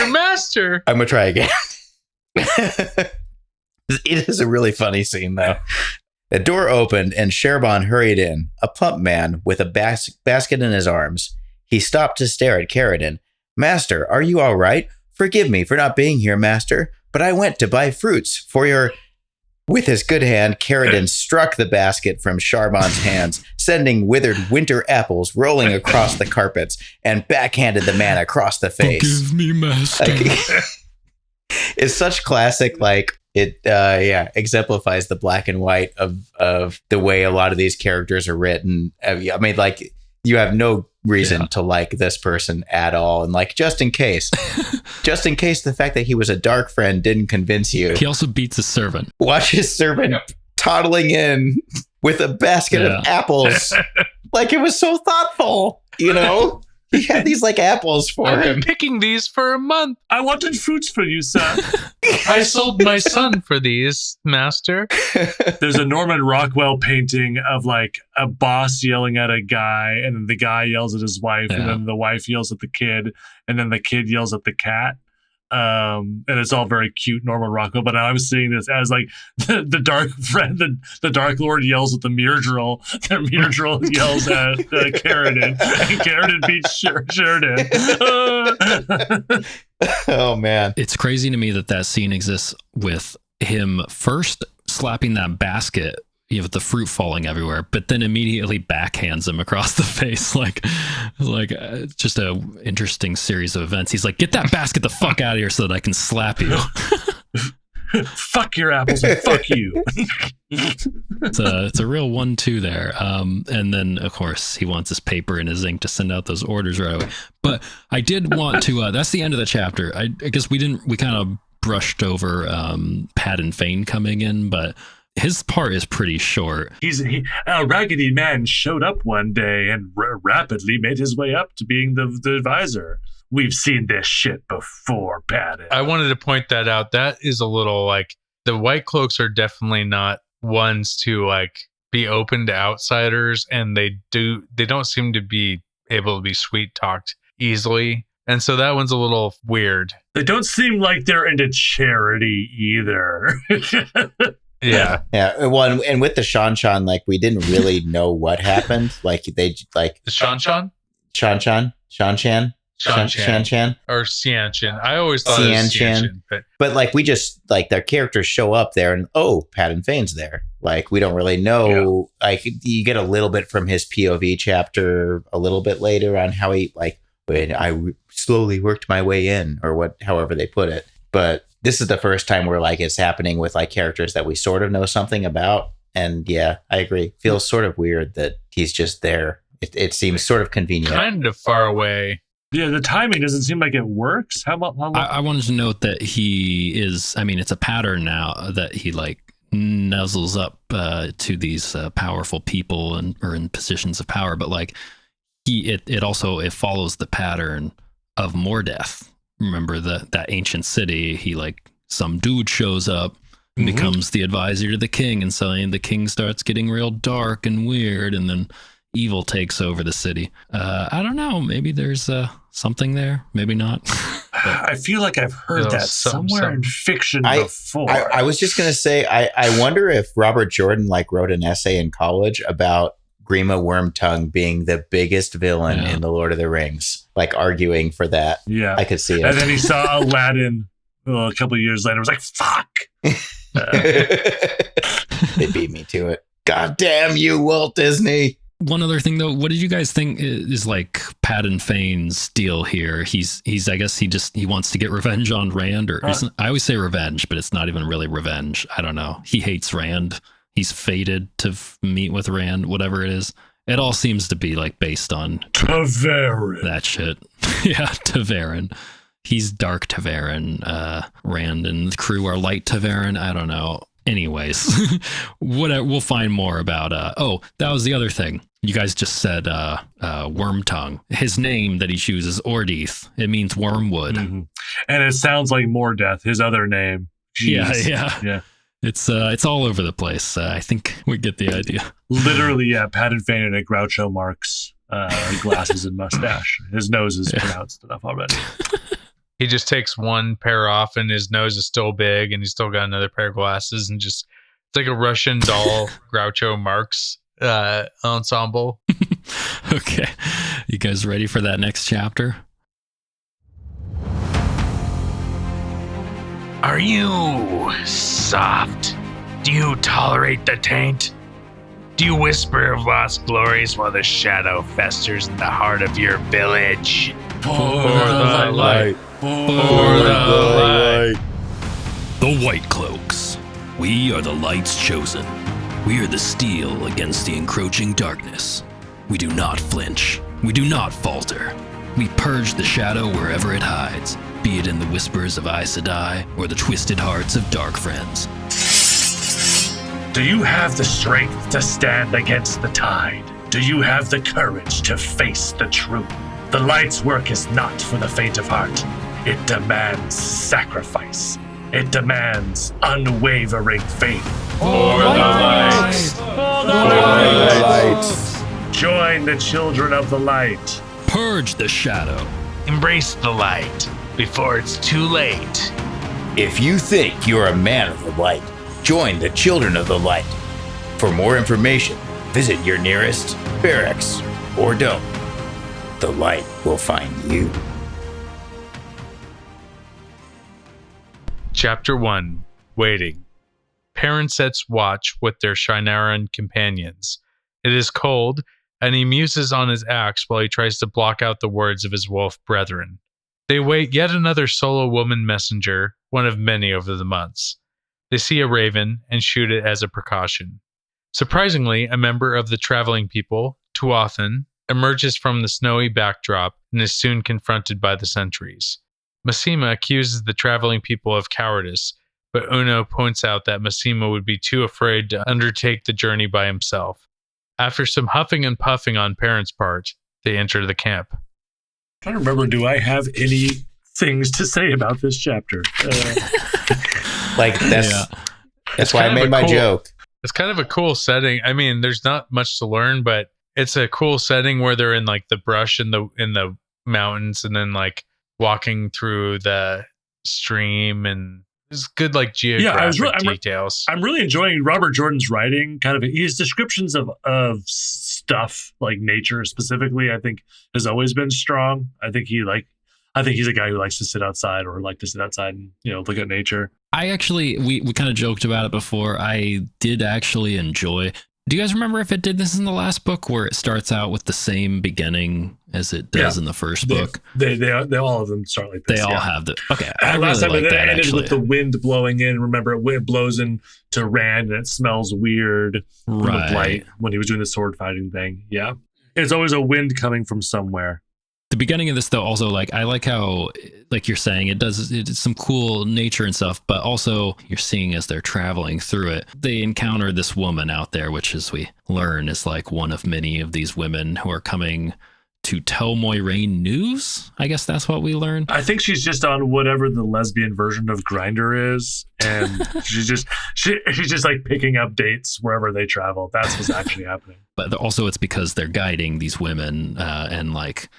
Master. I'm going to try again. It is a really funny scene, though. The door opened and Sherbon hurried in, a plump man with a basket in his arms. He stopped to stare at Carradine. Master, are you all right? Forgive me for not being here, master, but I went to buy fruits for your... With his good hand, Carradine struck the basket from Sherbon's hands, sending withered winter apples rolling across the carpets, and backhanded the man across the face. Forgive me, master. It's such classic, like, it exemplifies the black and white of the way a lot of these characters are written. I mean, like, you have no reason to like this person at all. And like, just in case the fact that he was a dark friend didn't convince you. He also beats his servant. Watch his servant toddling in with a basket of apples. Like, it was so thoughtful, you know? He had these like apples for I've him. been picking these for a month. I wanted fruits for you, son. I sold my son for these, master. There's a Norman Rockwell painting of like a boss yelling at a guy, and then the guy yells at his wife, and then the wife yells at the kid, and then the kid yells at the cat. And it's all very cute, Norman Rockwell. But I was seeing this as like the dark friend, the Dark Lord yells at the Myrddraal. The Myrddraal yells at Carradine, and Carradine beats Sheridan. Oh man, it's crazy to me that scene exists with him first slapping that basket, with the fruit falling everywhere, but then immediately backhands him across the face, like just a interesting series of events. He's like, "Get that basket the fuck out of here, so that I can slap you." Fuck your apples and fuck you. It's a real 1-2 there. And then of course he wants his paper and his ink to send out those orders right away. But I did want to. That's the end of the chapter. I guess we kind of brushed over Padan Fain coming in, but his part is pretty short. A raggedy man showed up one day and rapidly made his way up to being the advisor. We've seen this shit before, Padan. I wanted to point that out. That is a little like the Whitecloaks are definitely not ones to like be open to outsiders, and they don't seem to be able to be sweet talked easily. And so that one's a little weird. They don't seem like they're into charity either. Yeah. Well, and with the Shan Chan, like, we didn't really know what happened. Like, they like the Shan Chan or Xian Chan. I always thought it was Xian Chan, but like, we just like their characters show up there, and Padan Fain's there. Like, we don't really know. Yeah. Like, you get a little bit from his POV chapter a little bit later on how he like when I slowly worked my way in, or however they put it. But this is the first time where like it's happening with like characters that we sort of know something about. And yeah, I agree. Feels sort of weird that he's just there. It seems sort of convenient. Kind of far away. Yeah, the timing doesn't seem like it works. How long? I wanted to note that he is, I mean, it's a pattern now that he like nuzzles up to these powerful people or in positions of power, but like it also follows the pattern of Mordeth. Remember that ancient city, he like some dude shows up and becomes the advisor to the king, and suddenly the king starts getting real dark and weird, and then evil takes over the city. I don't know, maybe there's something there, maybe not. I feel like I've heard that somewhere in fiction before. I was just gonna say, I wonder if Robert Jordan like wrote an essay in college about Grima Wormtongue being the biggest villain in the Lord of the Rings, like arguing for that. Yeah, I could see it. And then he saw Aladdin a couple of years later. Was like, "Fuck." They beat me to it. God damn you, Walt Disney. One other thing though, what did you guys think is like Paddon Fane's deal here? He's I guess he wants to get revenge on Rand, or I always say revenge, but it's not even really revenge. I don't know. He hates Rand. He's fated to meet with Rand, whatever it is. It all seems to be like based on Taverin. That shit. Yeah, Taverin. He's Dark Taverin. Rand and the crew are Light Taverin. I don't know. Anyways, we'll find more about. That was the other thing. You guys just said Wormtongue. His name that he chooses, Ordeath. It means wormwood. Mm-hmm. And it sounds like Mordeth, his other name. Jeez. Yeah. It's all over the place. I think we get the idea. Literally, yeah. Paddon Fane and a Groucho Marx glasses and mustache. His nose is pronounced enough already. He just takes one pair off and his nose is still big and he's still got another pair of glasses, and just it's like a Russian doll Groucho Marx ensemble. Okay. You guys ready for that next chapter? Are you soft? Do you tolerate the taint? Do you whisper of lost glories while the shadow festers in the heart of your village? For the light. For the light. The Whitecloaks. We are the light's chosen. We are the steel against the encroaching darkness. We do not flinch. We do not falter. We purge the shadow wherever it hides, be it in the whispers of Aes Sedai or the twisted hearts of dark friends. Do you have the strength to stand against the tide? Do you have the courage to face the truth? The light's work is not for the faint of heart. It demands sacrifice. It demands unwavering faith. For the light. For the light. Join the children of the light. Purge the shadow. Embrace the light before it's too late. If you think you're a man of the light, join the Children of the Light. For more information, visit your nearest barracks or don't. The light will find you. Chapter 1. Waiting. Perrin sets watch with their Shinaran companions. It is cold, and he muses on his axe while he tries to block out the words of his wolf brethren. They wait yet another solo woman messenger, one of many over the months. They see a raven and shoot it as a precaution. Surprisingly, a member of the traveling people, Tuathan, emerges from the snowy backdrop and is soon confronted by the sentries. Massima accuses the traveling people of cowardice, but Uno points out that Massima would be too afraid to undertake the journey by himself. After some huffing and puffing on Perrin's part, they enter the camp. I'm trying to remember, do I have any things to say about this chapter? That's why I made my joke. It's kind of a cool setting. I mean, there's not much to learn, but it's a cool setting where they're in like the brush in the mountains, and then like walking through the stream, and it's good like geographic details. I'm really enjoying Robert Jordan's writing. Kind of his descriptions of stuff like nature specifically, I think has always been strong. I think he's a guy who likes to sit outside or like to sit outside and look at nature. I actually, we kind of joked about it before. I did actually enjoy. Do you guys remember if it did this in the last book where it starts out with the same beginning as it does in the first book? They all of them start like this. They all have the. Okay. Last time it ended actually. with the wind blowing in. Remember, it blows into Rand and it smells weird from the blight when he was doing the sword fighting thing. Yeah. It's always a wind coming from somewhere. The beginning of this, though, also, like, I like how, like you're saying, it's some cool nature and stuff, but also you're seeing as they're traveling through it, they encounter this woman out there, which, as we learn, is like one of many of these women who are coming to tell Moiraine news. I guess that's what we learn. I think she's just on whatever the lesbian version of Grindr is, and she's just like picking up dates wherever they travel. That's what's actually happening. But also, it's because they're guiding these women, and like,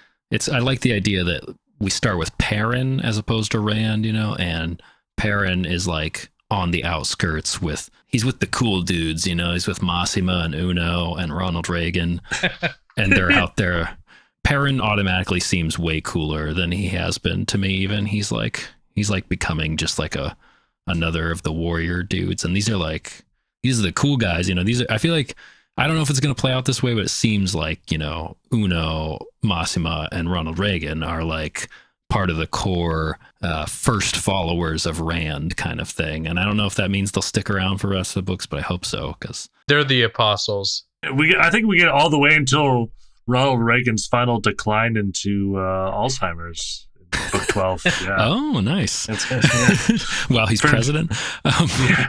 I like the idea that we start with Perrin as opposed to Rand, and Perrin is like on the outskirts he's with the cool dudes, he's with Massima and Uno and Ronald Reagan, and they're out there. Perrin automatically seems way cooler than he has been to me. Even he's like becoming just like another of the warrior dudes, and these are the cool guys. I feel like, I don't know if it's going to play out this way, but it seems like, Uno, Massima, and Ronald Reagan are like part of the core first followers of Rand kind of thing. And I don't know if that means they'll stick around for the rest of the books, but I hope so, because they're the apostles. I think we get all the way until Ronald Reagan's final decline into Alzheimer's. Book 12. Yeah. Oh, nice. Yeah. While he's president. Yeah.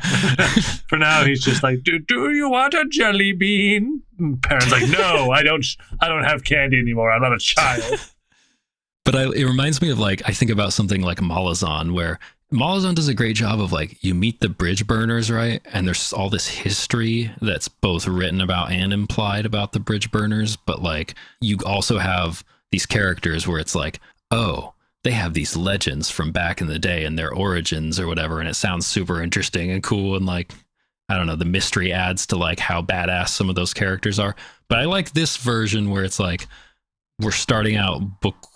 For now, he's just like, do you want a jelly bean? Perrin's like, no, I don't have candy anymore. I'm not a child. But it reminds me of, like, I think about something like Malazan, where Malazan does a great job of, like, you meet the Bridgeburners, right? And there's all this history that's both written about and implied about the Bridgeburners. But, like, you also have these characters where it's like, oh, they have these legends from back in the day and their origins or whatever, and it sounds super interesting and cool, and like, I don't know, the mystery adds to like how badass some of those characters are. But I like this version where it's like, we're starting out book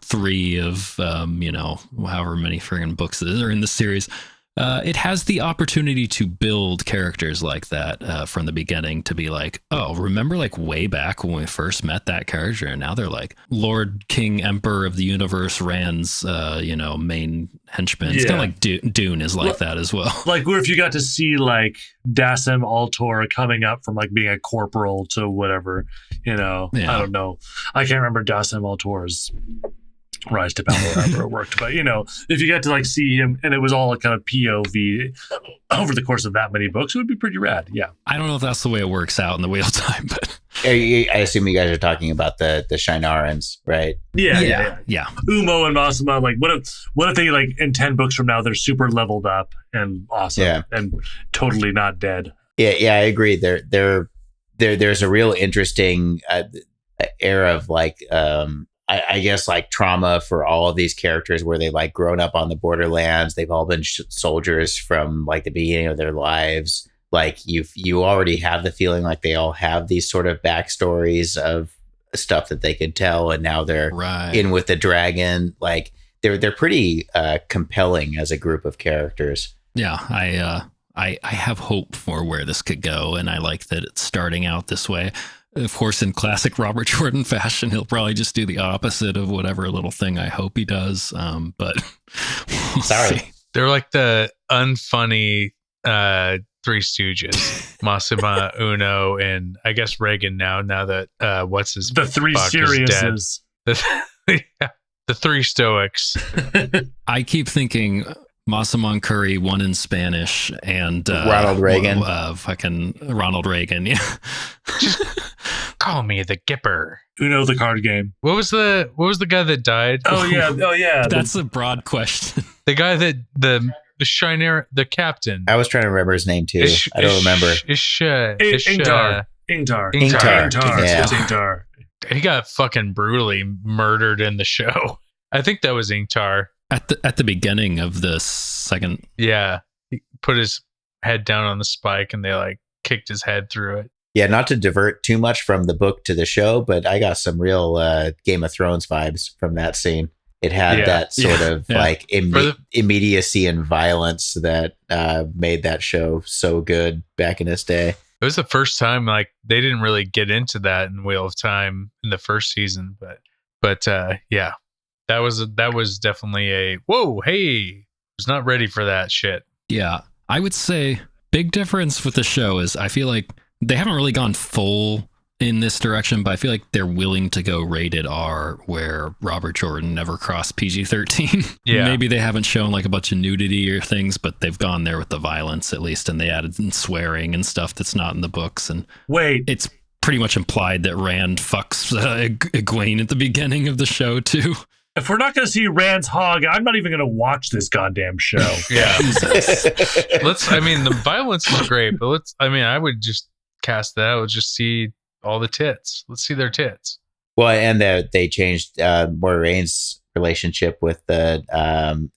3 of however many friggin' books are in the series. It has the opportunity to build characters like that from the beginning, to be like, oh, remember like way back when we first met that character, and now they're like Lord King Emperor of the Universe, Rand's main henchman. It's kind of like Dune is like that as well. Like, what if you got to see like Dassem Altor coming up from like being a corporal to whatever, I don't know. I can't remember Dassem Altor's rise to power, however it worked, but if you got to like see him and it was all kind of POV over the course of that many books, it would be pretty rad. Yeah, I don't know if that's the way it works out in the Wheel Time, but I assume you guys are talking about the Shinarans, right? Yeah. Umo and Massima, like what if they like in 10 books from now they're super leveled up and awesome and totally not dead. Yeah, I agree. There's a real interesting era of like I guess like trauma for all of these characters where they've like grown up on the borderlands. They've all been soldiers from like the beginning of their lives. Like you already have the feeling like they all have these sort of backstories of stuff that they could tell, and now they're in with the dragon. Like they're pretty compelling as a group of characters. Yeah, I have hope for where this could go, and I like that it's starting out this way. Of course, in classic Robert Jordan fashion, he'll probably just do the opposite of whatever little thing I hope he does. But we'll see. They're like the unfunny Three Stooges, Massima, Uno, and I guess Reagan now that what's his the three seriouses. The three stoics. I keep thinking Masamon Curry, one in Spanish, and Ronald Reagan. Fucking Ronald Reagan, yeah. Just call me the Gipper. Uno the card game. What was the guy that died? Oh yeah. That's a broad question. The guy that the Shiner, the captain. I was trying to remember his name too. I don't remember. Ingtar. Yeah. It's Ingtar. He got fucking brutally murdered in the show. I think that was Ingtar. At the beginning of the second. Yeah. He put his head down on the spike and they like kicked his head through it. Yeah, not to divert too much from the book to the show, but I got some real Game of Thrones vibes from that scene. It had that sort of like immediacy and violence that made that show so good back in its day. It was the first time like they didn't really get into that in Wheel of Time in the first season, but yeah. That was definitely a whoa, hey, was not ready for that shit. Yeah. I would say big difference with the show is I feel like they haven't really gone full in this direction, but I feel like they're willing to go rated R where Robert Jordan never crossed PG-13. Yeah. Maybe they haven't shown like a bunch of nudity or things, but they've gone there with the violence at least, and they added in swearing and stuff that's not in the books. And Wait, it's pretty much implied that Rand fucks Egwene at the beginning of the show too. if we're not going to see Rand's hog, I'm not even going to watch this goddamn show. Yeah. The violence is great, but I would just cast that. I would just see all the tits. Let's see their tits. Well, and they changed Moraine's relationship with the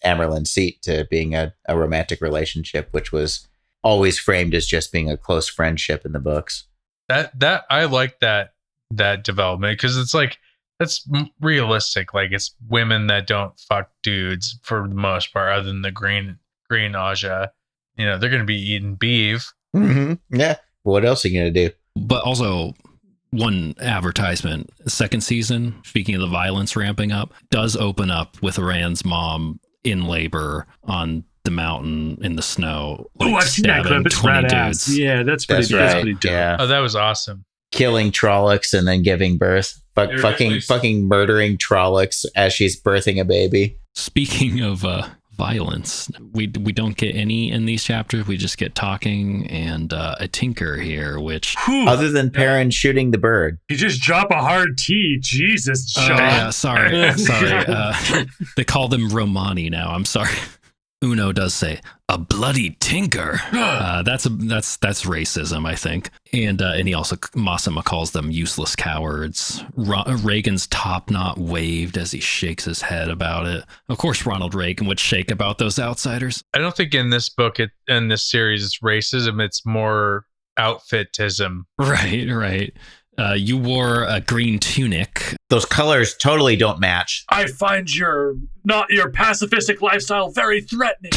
Amerlin seat to being a romantic relationship, which was always framed as just being a close friendship in the books. That I like that development, because it's like that's realistic. Like, it's women that don't fuck dudes for the most part, other than the green Aja. They're going to be eating beef. Mm-hmm. Yeah. What else are you going to do? But also, one advertisement, second season, speaking of the violence ramping up, does open up with Rand's mom in labor on the mountain in the snow. Oh, I've seen that clip. It's badass. Yeah, that's pretty dope. Yeah. Oh, that was awesome. Killing Trollocs and then giving birth. Fucking murdering Trollocs as she's birthing a baby. Speaking of violence, we don't get any in these chapters. We just get talking and a tinker here, which other than Perrin shooting the bird. You just drop a hard T. Jesus, Sean. Yeah, sorry. They call them Romani now. I'm sorry. Uno does say a bloody tinker. That's racism, I think. And he also, Massima calls them useless cowards. Reagan's top knot waved as he shakes his head about it. Of course, Ronald Reagan would shake about those outsiders. I don't think in this book, in this series, it's racism. It's more outfitism. Right. You wore a green tunic. Those colors totally don't match. I find your pacifistic lifestyle very threatening.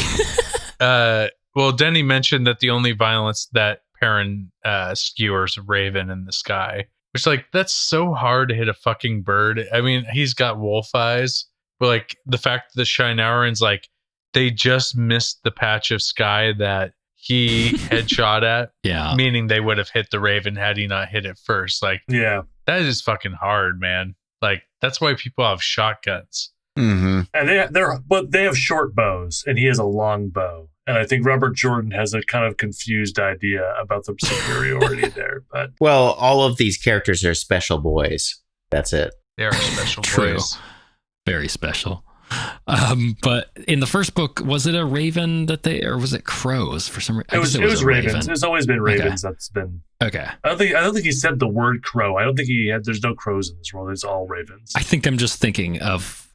Well, Denny mentioned that the only violence that Perrin skewers a raven in the sky, which, like, that's so hard to hit a fucking bird. I mean, he's got wolf eyes, but like the fact that the Shienarans, like, they just missed the patch of sky that he headshot at, yeah, meaning they would have hit the raven had he not hit it first. Like, yeah, that is fucking hard, man. Like, that's why people have shotguns. Mm-hmm. And they have short bows, and he has a long bow. And I think Robert Jordan has a kind of confused idea about the superiority there. But well, all of these characters are special boys. That's it. They are special True. boys. Very special. But in the first book, was it a raven or was it crows for some reason? It was ravens. It's always been ravens. Okay. That's been okay. I don't think he said the word crow. I don't think there's no crows in this world. It's all ravens. I think I'm just thinking of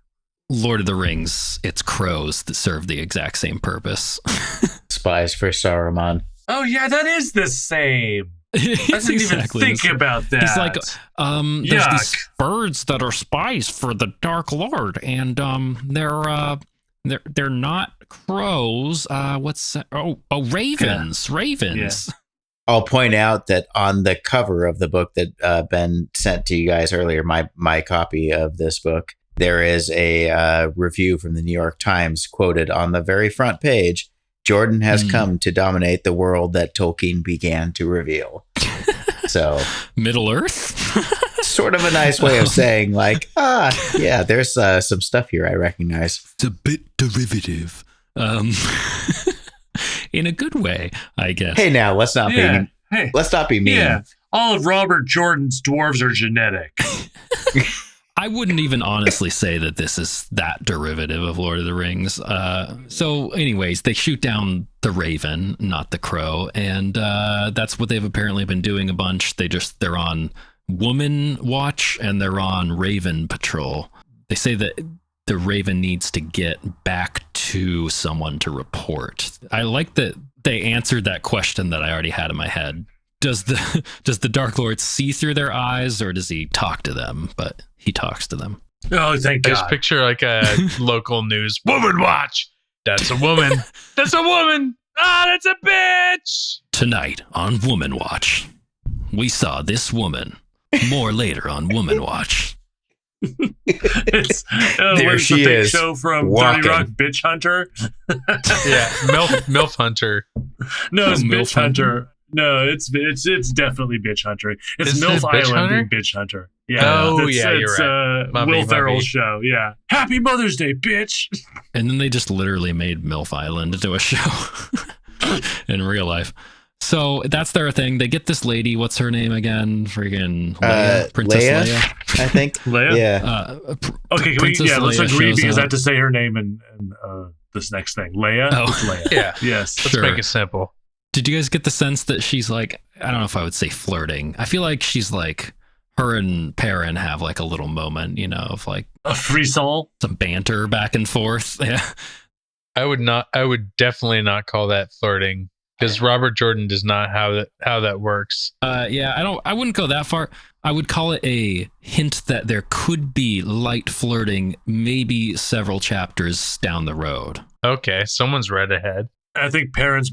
Lord of the Rings. It's crows that serve the exact same purpose. Spies for Saruman. Oh yeah, that is the same. I didn't even think about that. He's like, there's these birds that are spies for the Dark Lord, and they're not crows. What's that? Oh, ravens. Yeah. Ravens. Yeah. I'll point out that on the cover of the book that Ben sent to you guys earlier, my copy of this book, there is a review from the New York Times quoted on the very front page. Jordan has come to dominate the world that Tolkien began to reveal. So Middle Earth? Sort of a nice way of saying, like, yeah, there's some stuff here I recognize. It's a bit derivative. In a good way, I guess. Hey, now, let's not be mean. Yeah, all of Robert Jordan's dwarves are genetic. I wouldn't even honestly say that this is that derivative of Lord of the Rings. So anyways, they shoot down the raven, not the crow. And that's what they've apparently been doing a bunch. They're on woman watch and they're on raven patrol. They say that the raven needs to get back to someone to report. I like that they answered that question that I already had in my head. Does the Dark Lord see through their eyes, or does he talk to them? But he talks to them. Oh, thank God. I just picture like a local news woman watch. That's a woman. That's a woman. That's a bitch. Tonight on Woman Watch, we saw this woman. More later on Woman Watch. There she the is. Show from walking. Dirty Rock, Bitch Hunter. Yeah, MILF Hunter. No, it's Bitch Hunter. No, it's definitely Bitch Hunter. It's Is it MILF Bitch Island Hunter? being Bitch Hunter. Yeah. Oh, it's, yeah, you're it's, right. My Will bad. Ferrell's show. Yeah. Happy Mother's Day, bitch. And then they just literally made MILF Island into a show in real life. So that's their thing. They get this lady. What's her name again? Freaking Leia? Princess Leia. I think. Leia? Yeah. Okay, let's Leia agree shows because I up. have to say her name in this next thing. Leia? Oh. It's Leia. Yeah. Yes. Let's Sure. make it simple. Did you guys get the sense that she's like, I don't know if I would say flirting. I feel like she's like, her and Perrin have like a little moment, you know, of like A frisson? some banter back and forth. Yeah. I would definitely not call that flirting because Robert Jordan does not how that works. Yeah, I wouldn't go that far. I would call it a hint that there could be light flirting, maybe several chapters down the road. Okay, someone's read ahead. I think Perrin's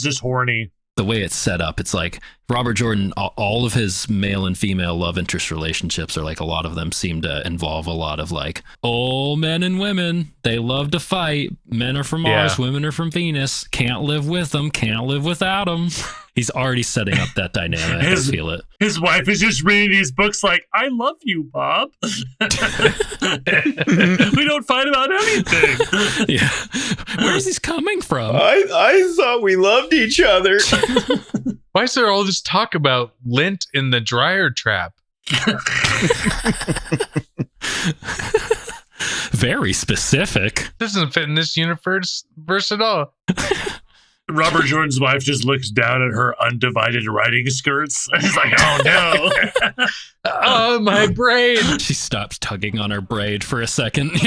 just horny. The way it's set up, it's like Robert Jordan, all of his male and female love interest relationships are like, a lot of them seem to involve a lot of like, oh, men and women, they love to fight. Men are from Mars, women are from Venus. Can't live with them, can't live without them. He's already setting up that dynamic. I feel it. His wife is just reading these books like, I love you, Bob. We don't fight about anything. Yeah. Where's this coming from? I thought we loved each other. Why is there all this talk about lint in the dryer trap? Very specific. Doesn't fit in this universe verse at all. Robert Jordan's wife just looks down at her undivided riding skirts. And he's like, oh no. Oh, my braid. She stops tugging on her braid for a second.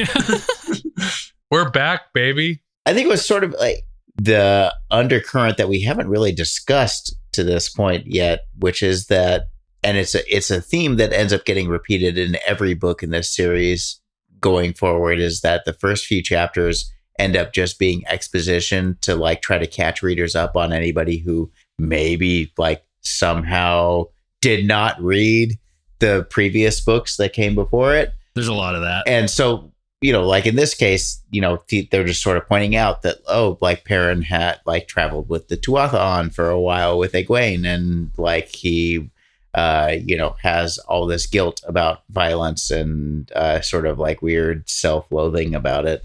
We're back, baby. I think it was sort of like the undercurrent that we haven't really discussed to this point yet, which is that, and it's a theme that ends up getting repeated in every book in this series going forward, is that the first few chapters end up just being exposition to like try to catch readers up on anybody who maybe like somehow did not read the previous books that came before it. There's a lot of that. And so, you know, like in this case, you know, they're just sort of pointing out that, oh, like Perrin had like traveled with the Tuatha for a while with Egwene, and like he, you know, has all this guilt about violence and sort of like weird self-loathing about it.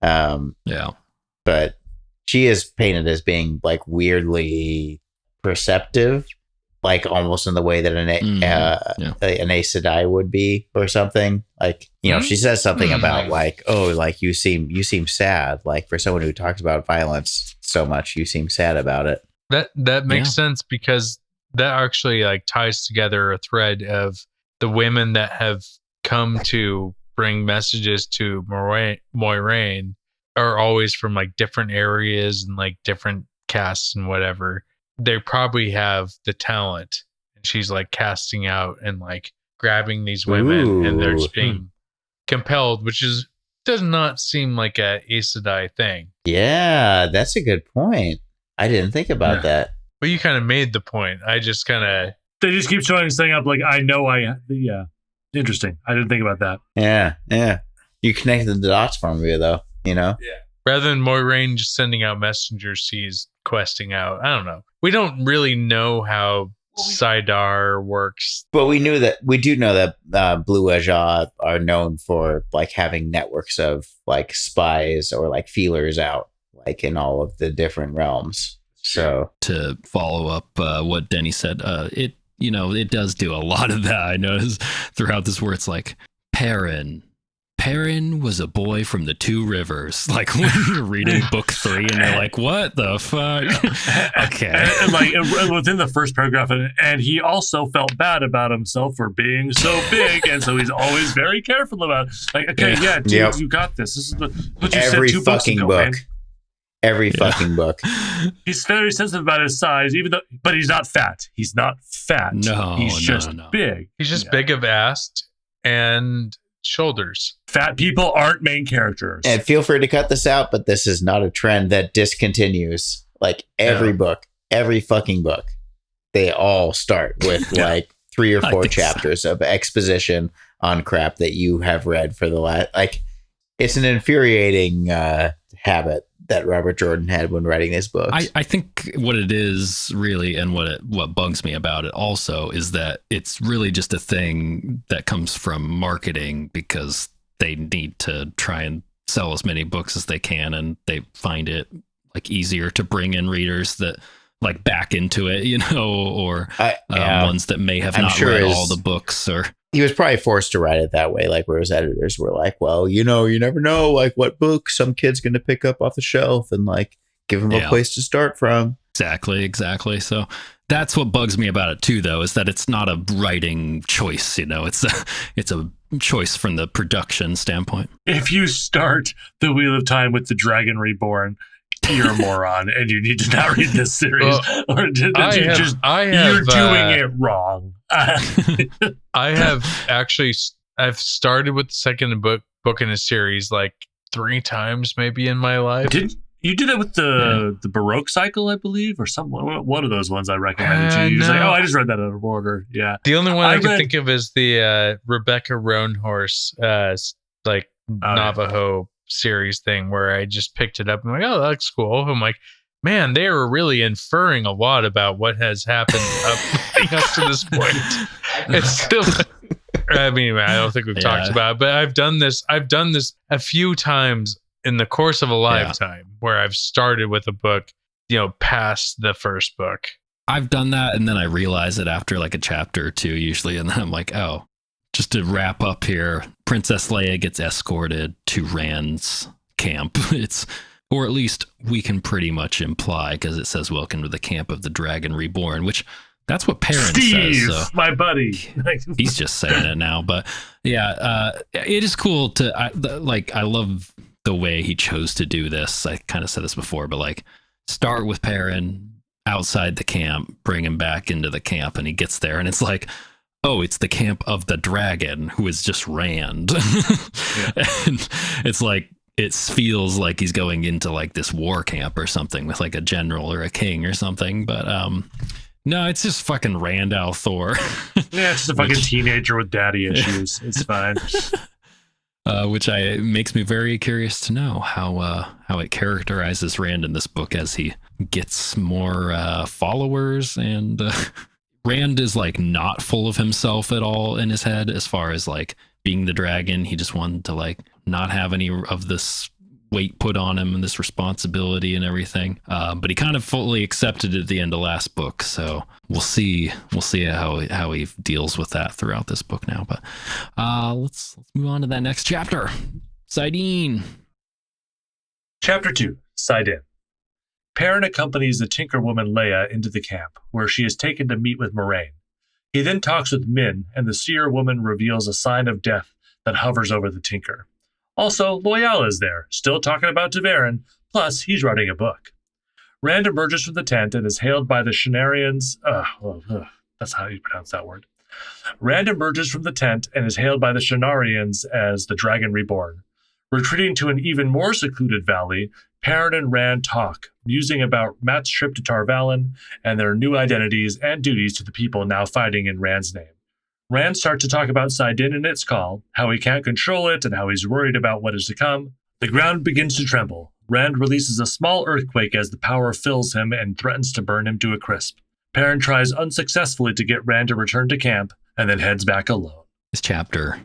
Yeah. But she is painted as being like weirdly perceptive, like almost in the way that an Aes Sedai would be or something. Like, you know, she says something about like, oh, like you seem sad. Like for someone who talks about violence so much, you seem sad about it. That makes sense, because that actually like ties together a thread of the women that have come to bring messages to Moiraine are always from like different areas and like different castes and whatever. They probably have the talent, and she's like casting out and like grabbing these women, and they're just being compelled, which does not seem like a Aes Sedai thing. Yeah, that's a good point. I didn't think about that. But you kind of made the point. I just kind of... They just keep showing this thing up like, yeah. Interesting. I didn't think about that. Yeah. You connected the dots for me, though, you know? Yeah. Rather than Moiraine just sending out messengers, she's questing out. I don't know. We don't really know how Sidar works. But we do know that Blue Ajah are known for like having networks of like spies or like feelers out, like in all of the different realms. So to follow up what Denny said, it does do a lot of that. I noticed throughout this where it's like Perrin was a boy from the Two Rivers. Like when you're reading book 3 and you're like, what the fuck? Okay. And like within the first paragraph, and he also felt bad about himself for being so big, and so he's always very careful about it. Like, okay, yeah, dude, you got this. This is what you every said 2 fucking books ago, book. man. Every fucking book. He's very sensitive about his size, but he's not fat. He's not fat. No, he's just big. He's just big of ass and shoulders. Fat people aren't main characters. And feel free to cut this out, but this is not a trend that discontinues. Like every book, every fucking book, they all start with like 3 or 4 chapters of exposition on crap that you have read for the last, like, it's an infuriating habit that Robert Jordan had when writing his books. I think what it is really, and what bugs me about it also, is that it's really just a thing that comes from marketing, because they need to try and sell as many books as they can, and they find it like easier to bring in readers that like back into it, or ones that may have not read all the books. Or he was probably forced to write it that way, like where his editors were like, well, you never know like what book some kid's going to pick up off the shelf, and like give him a place to start from. Exactly. So that's what bugs me about it too, though, is that it's not a writing choice. It's a choice from the production standpoint. If you start The Wheel of Time with the Dragon Reborn, you're a moron, and you need to not read this series. Or you're doing it wrong. I've started with the second book in a series like 3 times maybe in my life. You did it with the Baroque cycle, I believe, or one of those ones I recommended to you. You're like, I just read that out of order. Yeah. The only one I can think of is the Rebecca Roanhorse Navajo series thing, where I just picked it up and I'm like, oh, that looks cool. I'm like, man, they were really inferring a lot about what has happened up to this point. It's still, I mean, I don't think we've talked about it, but I've done this a few times in the course of a lifetime, where I've started with a book, past the first book. I've done that, and then I realize it after like a chapter or two usually, and then I'm like, oh, just to wrap up here, Princess Leia gets escorted to Rand's camp. Or at least we can pretty much imply, because it says welcome to the camp of the Dragon Reborn, which that's what Perrin says. So my buddy. He's just saying it now. But yeah, it is cool to, I love the way he chose to do this. I kind of said this before, but like start with Perrin outside the camp, bring him back into the camp, and he gets there, and it's like, oh, it's the camp of the dragon, who is just Rand. And it's like, it feels like he's going into like this war camp or something with like a general or a king or something. But no, it's just fucking Rand al'Thor. Yeah, it's just a fucking teenager with daddy issues. It's fine. Which makes me very curious to know how it characterizes Rand in this book as he gets more followers, and Rand is like not full of himself at all in his head as far as like being the dragon. He just wanted to like not have any of this weight put on him and this responsibility and everything. But he kind of fully accepted it at the end of last book. So we'll see how he deals with that throughout this book now. But let's move on to that next chapter. Sidene. Chapter 2, Sidene. Perrin accompanies the tinker woman Leia into the camp, where she is taken to meet with Moraine. He then talks with Min, and the seer woman reveals a sign of death that hovers over the tinker. Also, Loyal is there, still talking about Ta'Veren, plus he's writing a book. Rand emerges from the tent and is hailed by the Shenarians. That's how you pronounce that word. Rand emerges from the tent and is hailed by the Shenarians as the Dragon Reborn. Retreating to an even more secluded valley, Perrin and Rand talk, musing about Mat's trip to Tarvalin and their new identities and duties to the people now fighting in Rand's name. Rand starts to talk about Sidene and its call, how he can't control it, and how he's worried about what is to come. The ground begins to tremble. Rand releases a small earthquake as the power fills him and threatens to burn him to a crisp. Perrin tries unsuccessfully to get Rand to return to camp, and then heads back alone. This chapter,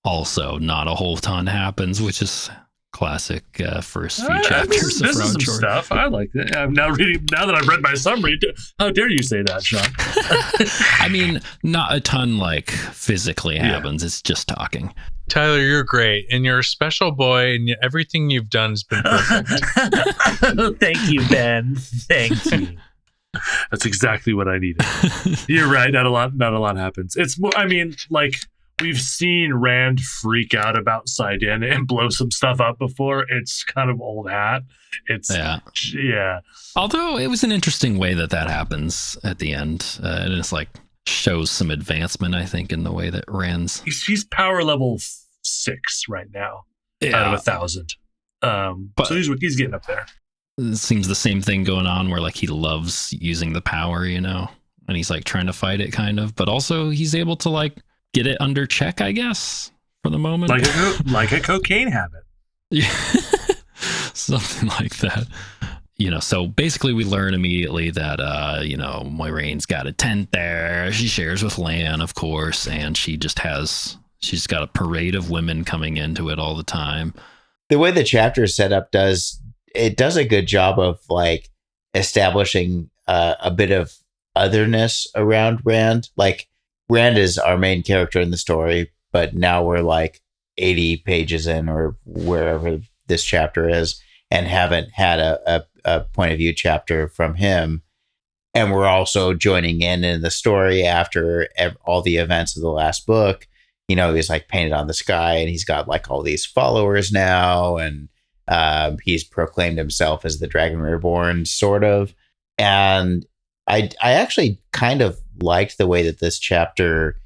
also, not a whole ton happens, which is classic first few chapters. This is some stuff. I like it. I'm now reading. Now that I've read my summary, how dare you say that, Sean? I mean, not a ton like physically happens. It's just talking. Tyler, you're great, and you're a special boy, and everything you've done has been perfect. Thank you, Ben. Thank you. That's exactly what I needed. You're right. Not a lot happens. It's more. I mean, like, we've seen Rand freak out about Sidene and blow some stuff up before. It's kind of old hat. Yeah. Although it was an interesting way that happens at the end, and it's like shows some advancement, I think, in the way that Rand's. He's power level 6 right now out of 1,000. But so he's getting up there. It seems the same thing going on where like he loves using the power, and he's like trying to fight it kind of, but also he's able to like get it under check, I guess, for the moment. Like a cocaine habit. Yeah. Something like that. So basically we learn immediately that, Moiraine's got a tent there. She shares with Lan, of course, and she's got a parade of women coming into it all the time. The way the chapter is set up does a good job of like establishing a bit of otherness around Rand. Like Rand is our main character in the story, but now we're like 80 pages in or wherever this chapter is and haven't had a point of view chapter from him. And we're also joining in the story after all the events of the last book. He's like painted on the sky and he's got like all these followers now. And he's proclaimed himself as the Dragon Reborn, sort of. And I actually kind of liked the way that this chapter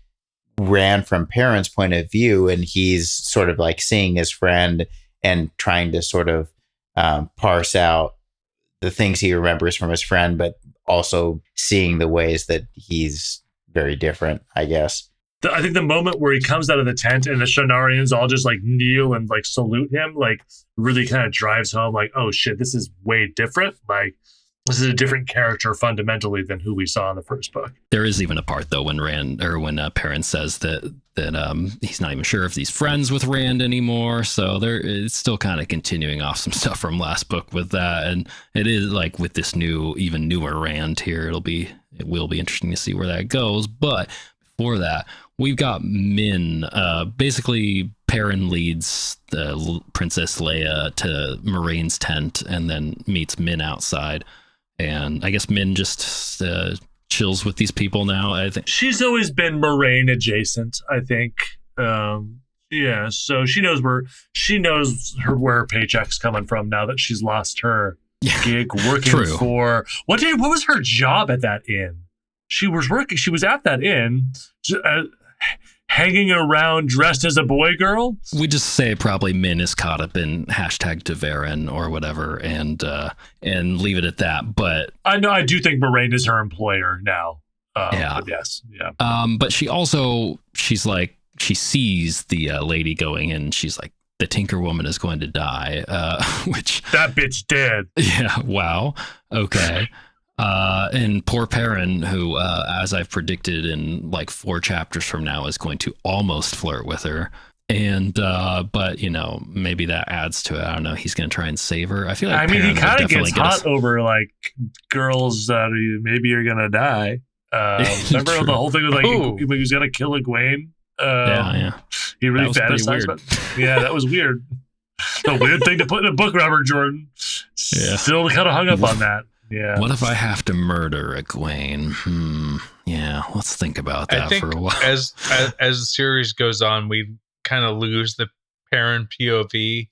ran from Perrin's point of view. And he's sort of like seeing his friend and trying to sort of parse out the things he remembers from his friend, but also seeing the ways that he's very different, I guess. I think the moment where he comes out of the tent and the Shannarians all just like kneel and like salute him, like really kind of drives home like, oh shit, this is way different. Like this is a different character fundamentally than who we saw in the first book. There is even a part though when Perrin says that he's not even sure if he's friends with Rand anymore. So it's still kind of continuing off some stuff from last book with that, and it is like with this even newer Rand here. It will be interesting to see where that goes. But before that, we've got Min. Basically, Perrin leads the Princess Leia to Moraine's tent and then meets Min outside. And I guess Min just chills with these people now. I think she's always been Moraine adjacent, I think. Yeah, so she knows where her paycheck's coming from now that she's lost her gig working for. What was her job at that inn? She was at that inn, hanging around dressed as a boy girl. We just say probably Min is caught up in #Taverin or whatever, and leave it at that. But I know I do think Moraine is her employer now. Yeah. Yes. Yeah. But she's like she sees the lady going in. She's like, the Tinker Woman is going to die. Which that bitch dead. Yeah. Wow. Okay. And poor Perrin, who, as I've predicted in like 4 chapters from now, is going to almost flirt with her. And, but maybe that adds to it. I don't know. He's going to try and save her. I feel like he kind of gets hot over like girls that maybe are going to die. Remember the whole thing with like, he was going to kill Egwene? Yeah. He really fantasized about it. Yeah, that was weird. A weird thing to put in a book, Robert Jordan. Yeah. Still kind of hung up on that. Yeah. What if I have to murder Egwene? Yeah, let's think about that for a while. As the series goes on, we kind of lose the Perrin POV,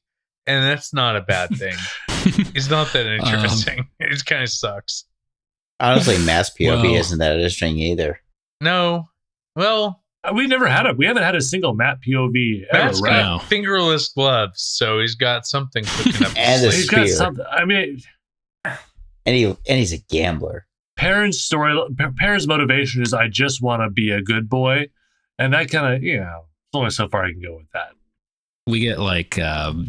and that's not a bad thing. It's not that interesting. It kind of sucks. Honestly, Matt's POV isn't that interesting either. No. Well, we haven't had a single Matt POV ever. Matt's got fingerless gloves, so he's got something cooking up. And he's got something. I mean, and he's a gambler. Perrin's motivation is I just want to be a good boy, and that kind of only so far I can go with that. We get like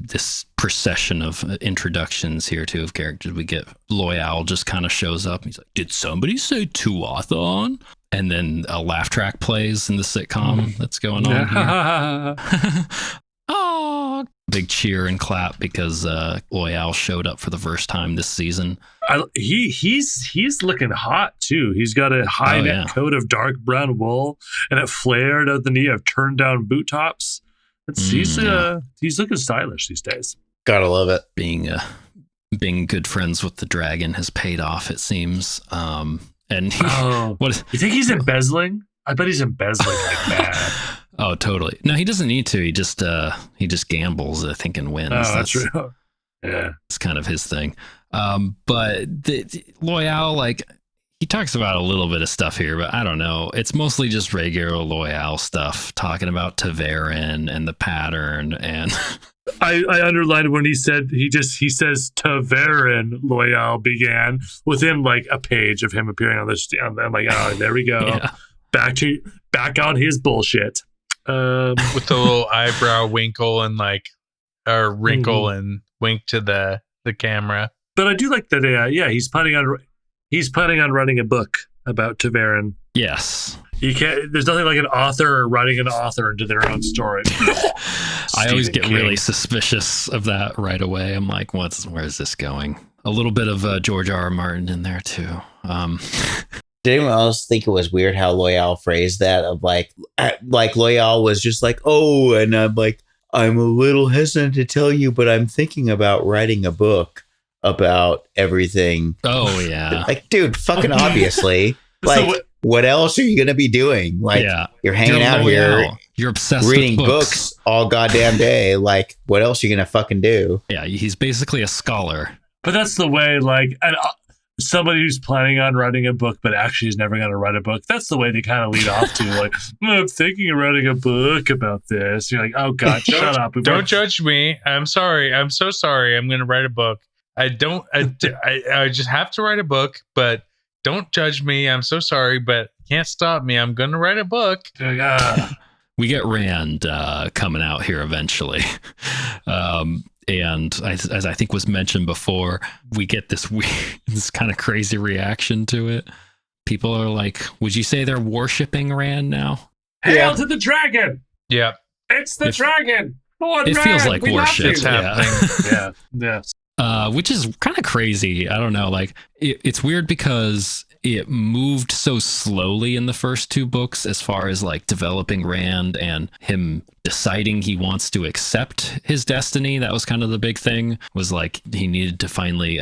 this procession of introductions here too of characters. We get Loyal just kind of shows up. He's like, "Did somebody say Tuathon?" And then a laugh track plays in the sitcom that's going on here. Oh, big cheer and clap because Loyal showed up for the first time this season. He's looking hot too. He's got a high neck coat of dark brown wool and it flared at the knee of turned down boot tops. He's looking stylish these days. Gotta love it. Being good friends with the dragon has paid off, it seems. And you think he's embezzling? I bet he's embezzling like mad. Oh, totally. No, he doesn't need to. He just gambles, I think, and wins. Oh, that's true. Yeah, it's kind of his thing. But the Loyal, like, he talks about a little bit of stuff here, but I don't know. It's mostly just regular Loyal stuff, talking about Taverin and the pattern. And I underlined when he says Taverin Loyal began within like a page of him appearing on the stand. I'm like, oh, there we go. Yeah. Back on his bullshit. With the little eyebrow winkle and like, or wrinkle and wink to the the camera. But I do like that. He's planning on writing a book about Taverin. Yes. You can't. There's nothing like an author writing an author into their own story. I always get really suspicious of that right away. I'm like, where is this going? A little bit of George R. R. Martin in there too. Did anyone else think it was weird how Loyal phrased that? Of like Loyal was just like, oh, and I'm like, I'm a little hesitant to tell you, but I'm thinking about writing a book about everything. Oh yeah, like, dude, fucking obviously. Like, what else are you gonna be doing? Like, you're hanging out here. You're obsessed reading with books all goddamn day. Like, what else are you gonna fucking do? Yeah, he's basically a scholar. But that's the way, like, somebody who's planning on writing a book, but actually is never going to write a book. That's the way they kind of lead off to, like, I'm thinking of writing a book about this. You're like, oh God, shut up. Don't judge me. I'm sorry. I'm so sorry. I'm going to write a book. I just have to write a book, but don't judge me. I'm so sorry, but can't stop me. I'm going to write a book. We get Rand coming out here eventually. And as I think was mentioned before, we get this kind of crazy reaction to it. People are like, would you say they're worshiping Rand now? Hail to the dragon! Yeah. It's the dragon! It feels like worship. It's happening. Yeah. Which is kind of crazy. I don't know. Like, it's weird because it moved so slowly in the first two books as far as like developing Rand and him deciding he wants to accept his destiny. That was kind of the big thing, was like he needed to finally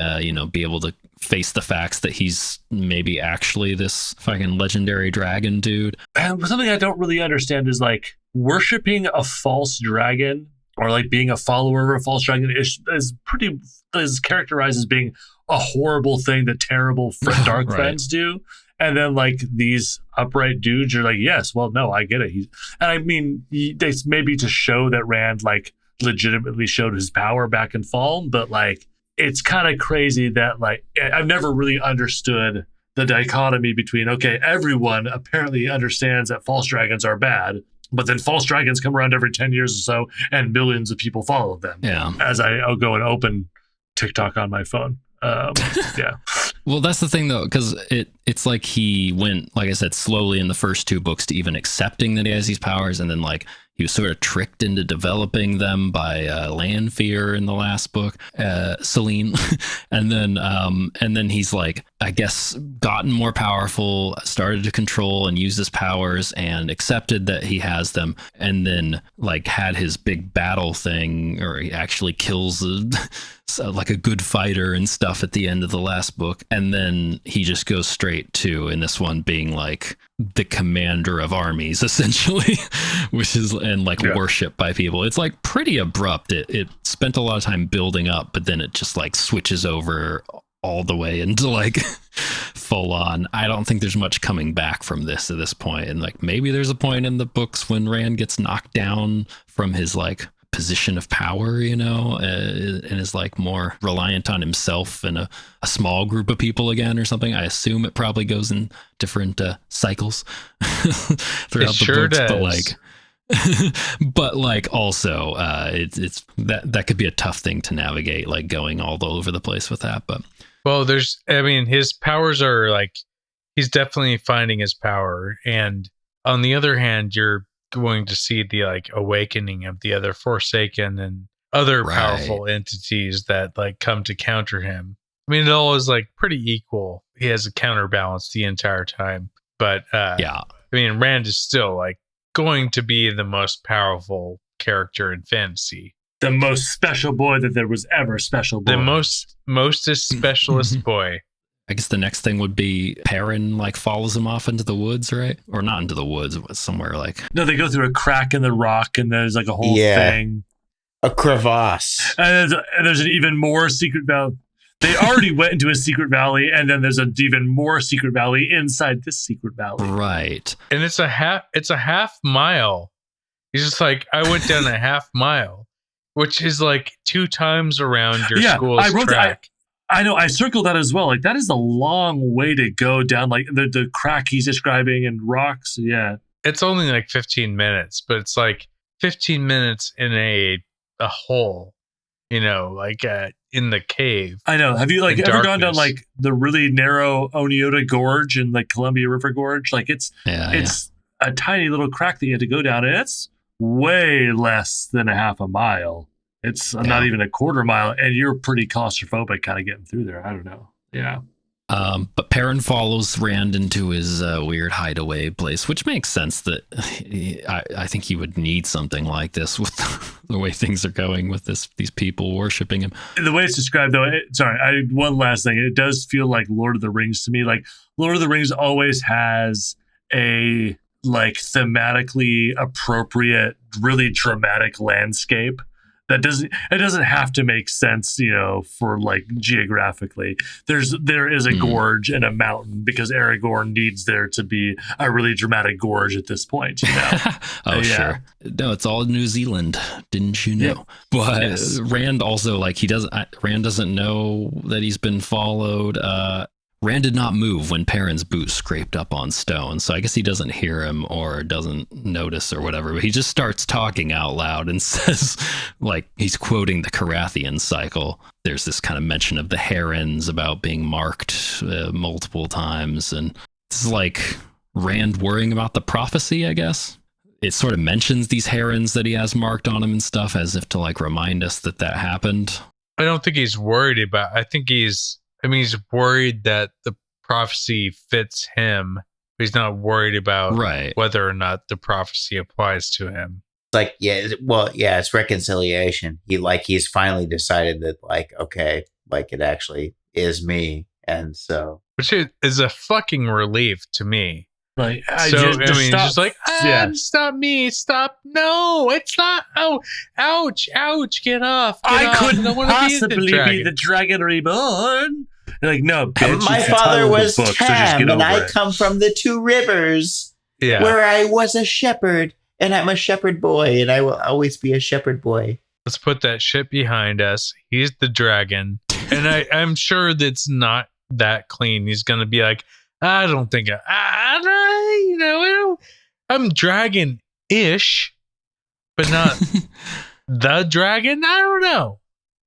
be able to face the facts that he's maybe actually this fucking legendary dragon dude. And something I don't really understand is like worshiping a false dragon or like being a follower of a false dragon is characterized as being a horrible thing that terrible dark right. friends do. And then like these upright dudes are like, yes, well, no, I get it. And I mean, it's maybe to show that Rand like legitimately showed his power back in Fall, but like, it's kind of crazy that like, I've never really understood the dichotomy between, okay, everyone apparently understands that false dragons are bad, but then false dragons come around every 10 years or so and millions of people follow them. Yeah. As I'll go and open TikTok on my phone. Yeah. Well, that's the thing though, because it's like he went, like I said, slowly in the first two books to even accepting that he has these powers, and then like he was sort of tricked into developing them by Lanfear in the last book, Celine, and then he's like, I guess, gotten more powerful, started to control and use his powers, and accepted that he has them, and then like had his big battle thing, or he actually kills like a good fighter and stuff at the end of the last book, and then he just goes straight to, in this one, being like the commander of armies essentially, which is worshipped by people. It's like pretty abrupt. It spent a lot of time building up, but then it just like switches over all the way into like full on. I don't think there's much coming back from this at this point, and like maybe there's a point in the books when Rand gets knocked down from his like position of power, and is like more reliant on himself and a small group of people again or something. I assume it probably goes in different cycles throughout the books, does. but like also it's that could be a tough thing to navigate, like going all over the place with that. But well, his powers are like, he's definitely finding his power, and on the other hand, you're going to see the like awakening of the other Forsaken and other powerful entities that like come to counter him. I mean, it all is like pretty equal. He has a counterbalance the entire time, but I mean, Rand is still like going to be the most powerful character in fantasy, the most special boy that there was ever special boy, the mostest specialist boy. I guess the next thing would be Perrin like follows him off into the woods, right? Or not into the woods, but somewhere like... No, they go through a crack in the rock and there's like a whole thing. A crevasse. And there's an even more secret valley. They already went into a secret valley, and then there's an even more secret valley inside this secret valley. Right. And it's a half mile. He's just like, I went down a half mile, which is like 2 times around your school's track. I know, I circled that as well. Like, that is a long way to go down, like, the crack he's describing and rocks. Yeah. It's only like 15 minutes, but it's like 15 minutes in a hole, like in the cave. I know. Have you like in ever gone down darkness. like the really narrow Oneota Gorge and like Columbia River Gorge? Like it's a tiny little crack that you had to go down, and it's way less than a half a mile. It's not even a quarter mile, and you're pretty claustrophobic kind of getting through there. I don't know. Yeah. But Perrin follows Rand into his weird hideaway place, which makes sense that I think he would need something like this with the way things are going with these people worshiping him. The way it's described, though, one last thing. It does feel like Lord of the Rings to me. Like Lord of the Rings always has a like thematically appropriate, really dramatic landscape. It doesn't have to make sense, for like geographically. There is a gorge and a mountain because Aragorn needs there to be a really dramatic gorge at this point. Sure. No, it's all New Zealand. Didn't you know? Yeah. But Yes. Rand also Rand doesn't know that he's been followed. Rand did not move when Perrin's boot scraped up on stone, so I guess he doesn't hear him or doesn't notice or whatever, but he just starts talking out loud and says, like, he's quoting the Carathian cycle. There's this kind of mention of the herons about being marked multiple times, and it's like Rand worrying about the prophecy, I guess. It sort of mentions these herons that he has marked on him and stuff as if to, like, remind us that happened. I don't think he's worried about. I think he's worried that the prophecy fits him, but he's not worried about whether or not the prophecy applies to him. Like, it's reconciliation. He's finally decided that, like, okay, like it actually is me. And so, which is a fucking relief to me. Like, just like, stop me, stop. No, it's not. Oh, ouch, get off. I couldn't possibly be the dragon reborn. They're like, no, bitch. My father was Tam, and I come from the Two Rivers, where I was a shepherd, and I'm a shepherd boy, and I will always be a shepherd boy. Let's put that shit behind us. He's the dragon, and I'm sure that's not that clean. He's gonna be like, I don't think I'm dragon-ish, but not the dragon. I don't know.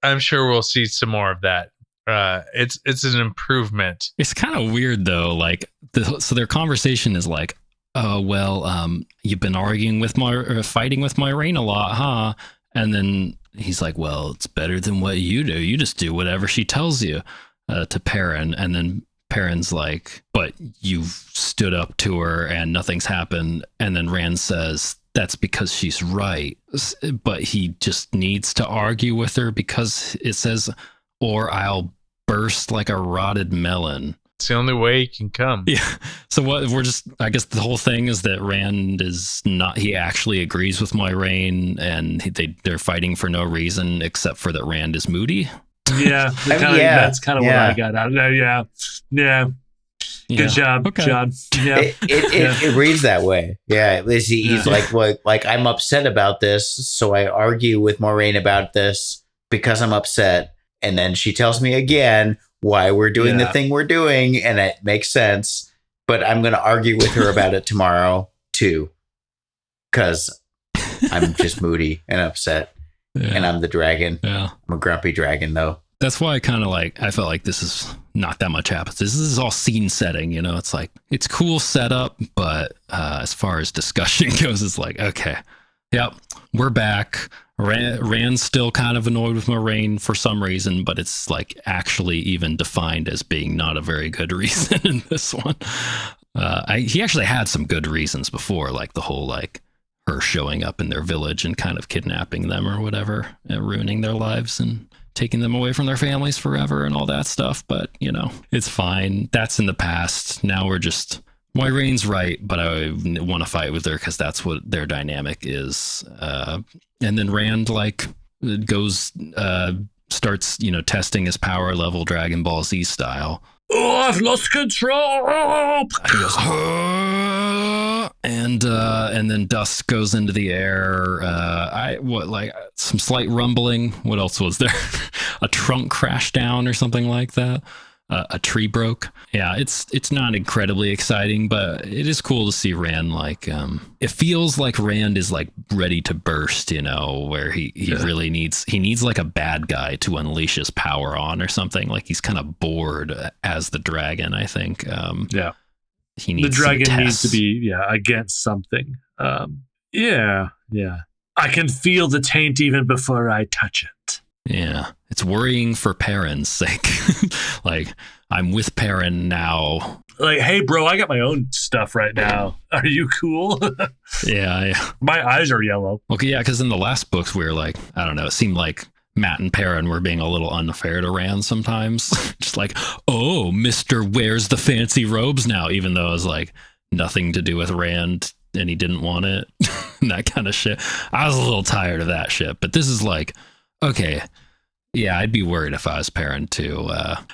I'm sure we'll see some more of that. It's an improvement. It's kind of weird though. Like, so their conversation is like, "Oh well, you've been fighting with Moiraine a lot, huh?" And then he's like, "Well, it's better than what you do. You just do whatever she tells you." To Perrin, and then Perrin's like, "But you've stood up to her and nothing's happened." And then Rand says, "That's because she's right." But he just needs to argue with her because it says, "Or I'll burst like a rotted melon." It's the only way he can come. Yeah. So I guess the whole thing is that Rand is not, he actually agrees with Moiraine, and they're fighting for no reason except for that Rand is moody. Yeah, that's kind of what I got out of that. Yeah. Good job, John. Yeah, it reads that way. Yeah, he's like I'm upset about this, so I argue with Moiraine about this because I'm upset, and then she tells me again why we're doing the thing we're doing, and it makes sense. But I'm going to argue with her about it tomorrow too, because I'm just moody and upset. Yeah. And I'm the dragon. Yeah. I'm a grumpy dragon, though. That's why I felt like this is not that much happens. This is all scene setting, it's like, it's cool setup, but as far as discussion goes, it's like, okay, yep, we're back. Rand's still kind of annoyed with Moiraine for some reason, but it's like actually even defined as being not a very good reason in this one. He actually had some good reasons before, like the whole, like, her showing up in their village and kind of kidnapping them or whatever, and ruining their lives and taking them away from their families forever and all that stuff. But, it's fine. That's in the past. Now we're just, Moiraine's right, but I want to fight with her because that's what their dynamic is. And then Rand, like, starts, testing his power level Dragon Ball Z style. Oh, I've lost control. He goes, and then dust goes into the air. Some slight rumbling. What else was there? A trunk crashed down or something like that. A tree broke, Yeah, it's not incredibly exciting, but it is cool to see Rand like it feels like Rand is like ready to burst, where he really needs like a bad guy to unleash his power on or something. Like he's kind of bored as the dragon, I think. He needs the dragon some needs to tests. be against something. Yeah. I can feel the taint even before I touch it. Yeah, it's worrying for Perrin's sake. Like, I'm with Perrin now. Like, hey, bro, I got my own stuff right now. Are you cool? Yeah. My eyes are yellow. Okay, yeah, because in the last books, we were like, I don't know, it seemed like Matt and Perrin were being a little unfair to Rand sometimes. Just like, oh, Mr. wears the fancy robes now, even though it was like nothing to do with Rand and he didn't want it. And that kind of shit. I was a little tired of that shit, but this is like, okay, yeah, I'd be worried if I was Perrin too.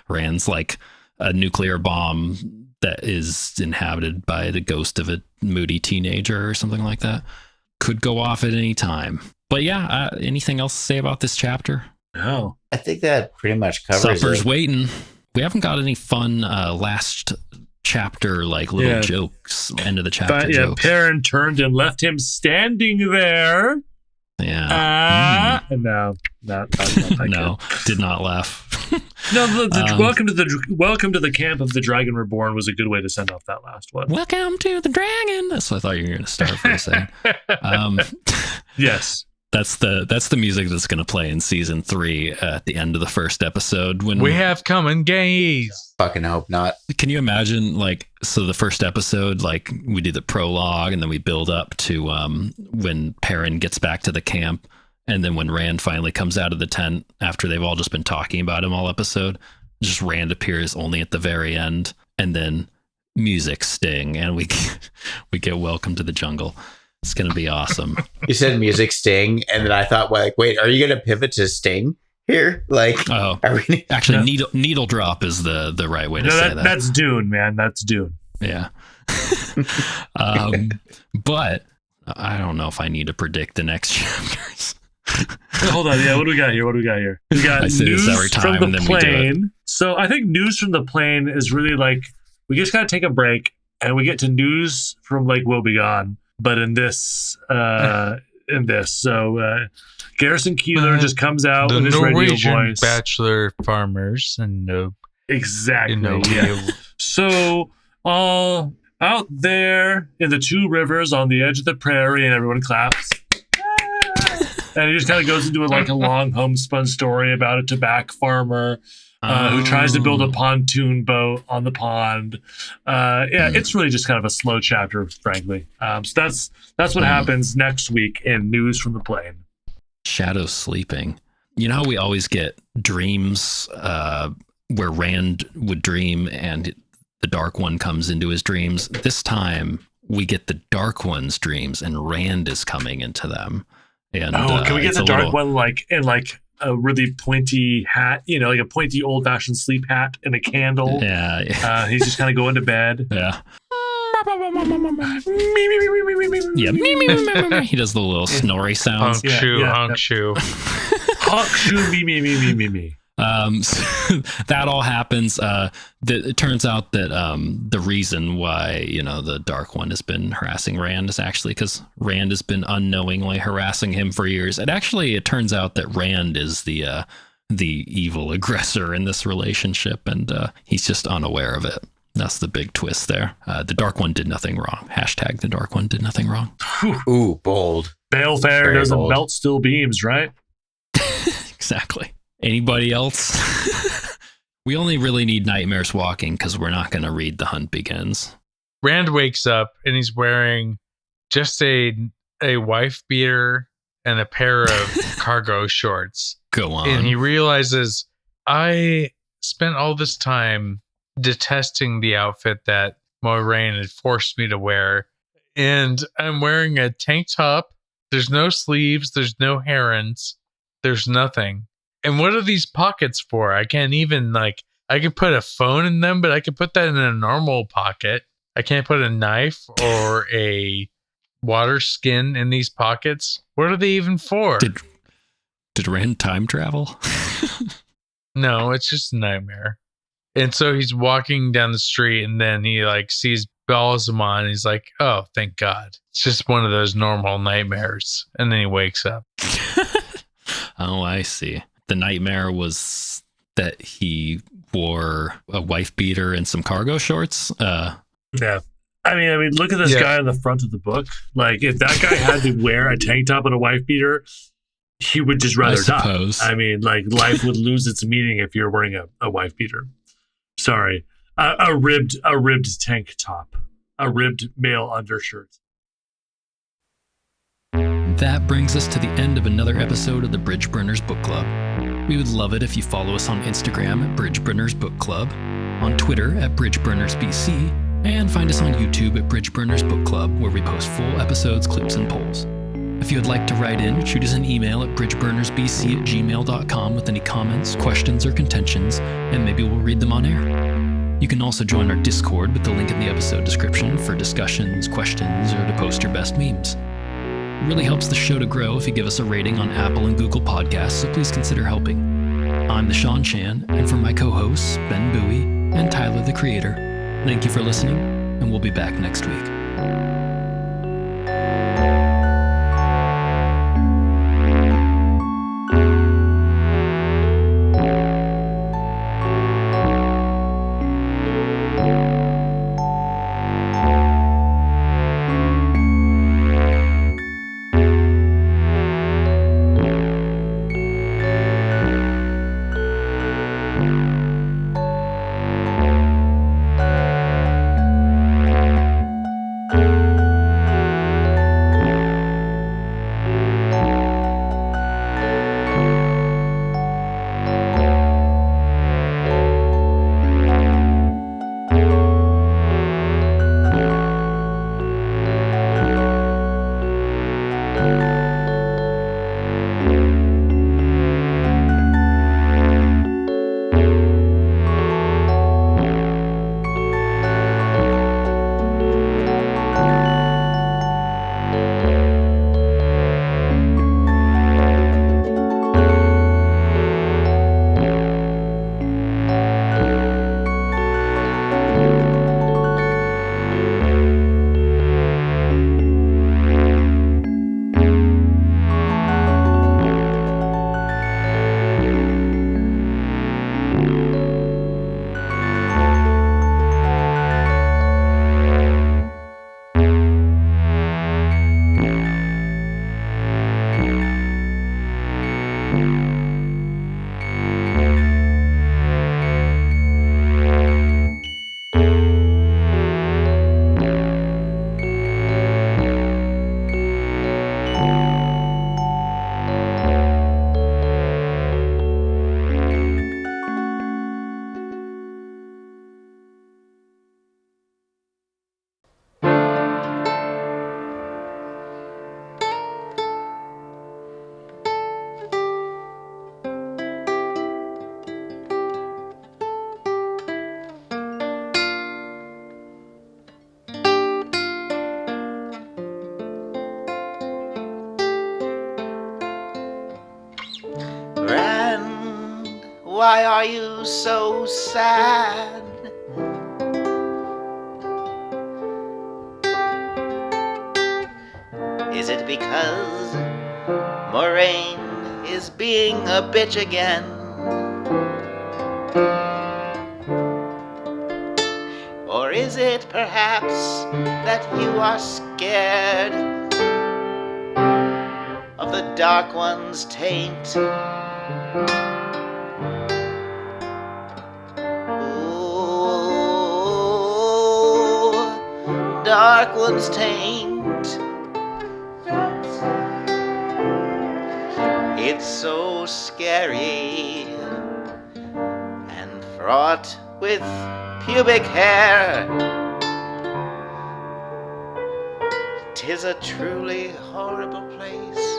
Rand's like a nuclear bomb that is inhabited by the ghost of a moody teenager or something like that. Could go off at any time. But yeah, anything else to say about this chapter? No. I think that pretty much covers Supper's it. waiting. We haven't got any fun last chapter like little jokes, end of the chapter But jokes. Perrin turned and left him standing there. Yeah. No, not that No, did not laugh. No, welcome to the camp of the Dragon Reborn was a good way to send off that last one. Welcome to the dragon. That's what I thought you were going to start for a second. Yes. That's the music that's going to play in season 3 at the end of the first episode. When We have come and gaze. Fucking hope not. Can you imagine, like, so the first episode, like, we do the prologue and then we build up to when Perrin gets back to the camp, and then when Rand finally comes out of the tent after they've all just been talking about him all episode, just Rand appears only at the very end, and then music sting, and we get welcome to the jungle. It's going to be awesome. You said music Sting, and then I thought, like, wait, are you going to pivot to Sting here? Like, Oh, are we? actually, needle drop is the right way to say that. That's Dune, man. That's Dune. Yeah. But I don't know if I need to predict the next chapters. Hold on. Yeah, what do we got here? We got I say this every news time, from and the then we do it. plane. So I think news from the plane is really like, we just got to take a break and we get to news from Lake Woebegone. But in this, so Garrison Keillor just comes out The with his radio Norwegian voice. bachelor farmers and Exactly. Yeah. So all out there in the 2 rivers on the edge of the prairie, and everyone claps. And he just kind of goes into a long homespun story about a tobacco farmer who tries to build a pontoon boat on the pond. It's really just kind of a slow chapter, frankly. So that's what happens next week in News from the Plane. Shadow sleeping. You know how we always get dreams where Rand would dream and the Dark One comes into his dreams? This time we get the Dark One's dreams and Rand is coming into them. And can we get it's the a Dark little- One like in like a really pointy hat, like a pointy old-fashioned sleep hat and a candle? Yeah. He's just kind of going to bed. Yeah. Yeah. He does the little snory sounds. honk shoe, yeah. honk shoe. Hawk shoo me. So that all happens. It turns out that the reason why the Dark One has been harassing Rand is actually because Rand has been unknowingly harassing him for years. And actually, it turns out that Rand is the evil aggressor in this relationship, and he's just unaware of it. That's the big twist there. The Dark One did nothing wrong. # the Dark One did nothing wrong. Ooh, bold. Balefare Very doesn't bold. melt still beams, right? Exactly. Anybody else? We only really need Nightmares Walking because we're not going to read The Hunt Begins. Rand wakes up and he's wearing just a wife beater and a pair of cargo shorts. Go on. And he realizes, I spent all this time detesting the outfit that Moiraine had forced me to wear. And I'm wearing a tank top. There's no sleeves. There's no herons. There's nothing. And what are these pockets for? I can't even, I could put a phone in them, but I could put that in a normal pocket. I can't put a knife or a water skin in these pockets. What are they even for? Did Rand time travel? No, it's just a nightmare. And so he's walking down the street, and then he like sees Balsamon, and he's like, "Oh, thank God! It's just one of those normal nightmares." And then he wakes up. Oh, I see. The nightmare was that he wore a wife beater and some cargo shorts. Yeah. I mean, look at this guy on the front of the book. Like, if that guy had to wear a tank top and a wife beater, he would just rather die. I mean, like, life would lose its meaning if you're wearing a wife beater. Sorry, a ribbed tank top, a ribbed male undershirt. That brings us to the end of another episode of the Bridgeburners Book Club. We would love it if you follow us on Instagram at Bridgeburners Book Club, on Twitter at BridgeburnersBC, and find us on YouTube at Bridgeburners Book Club, where we post full episodes, clips, and polls. If you would like to write in, shoot us an email at bridgeburnersbc@gmail.com with any comments, questions, or contentions, and maybe we'll read them on air. You can also join our Discord with the link in the episode description for discussions, questions, or to post your best memes. It really helps the show to grow if you give us a rating on Apple and Google Podcasts, so please consider helping. I'm the Sean Chan, and for my co-hosts, Ben Bowie and Tyler the Creator, thank you for listening, and we'll be back next week. Why are you so sad? Is it because Moraine is being a bitch again? Or is it perhaps that you are scared of the Dark One's taint? Dark One's taint. It's so scary and fraught with pubic hair. 'Tis a truly horrible place.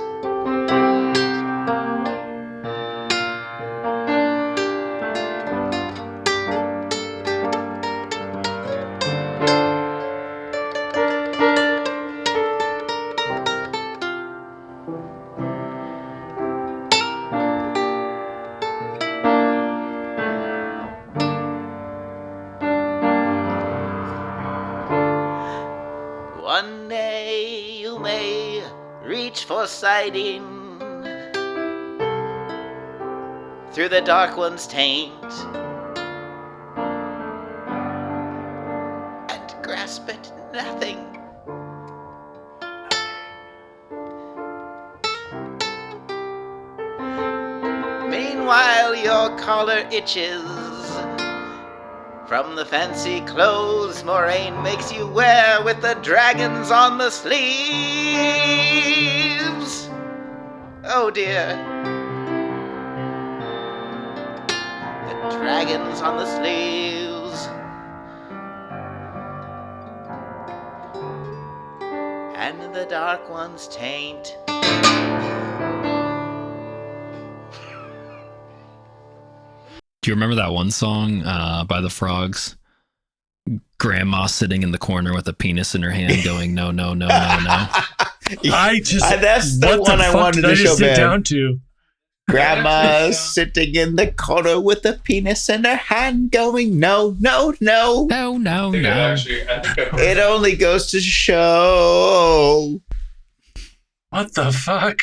your siding through the Dark One's taint and grasp at nothing. Meanwhile, your collar itches from the fancy clothes Moraine makes you wear with the dragons on the sleeves. Oh dear. The dragons on the sleeves. And the Dark One's taint. Do you remember that one song by the Frogs? Grandma sitting in the corner with a penis in her hand going, no, no, no, no, no. That's the one I wanted to show sit down to. Grandma sitting in the corner with a penis in her hand going, no, no, no. No, no, no. It only goes to show. What the fuck?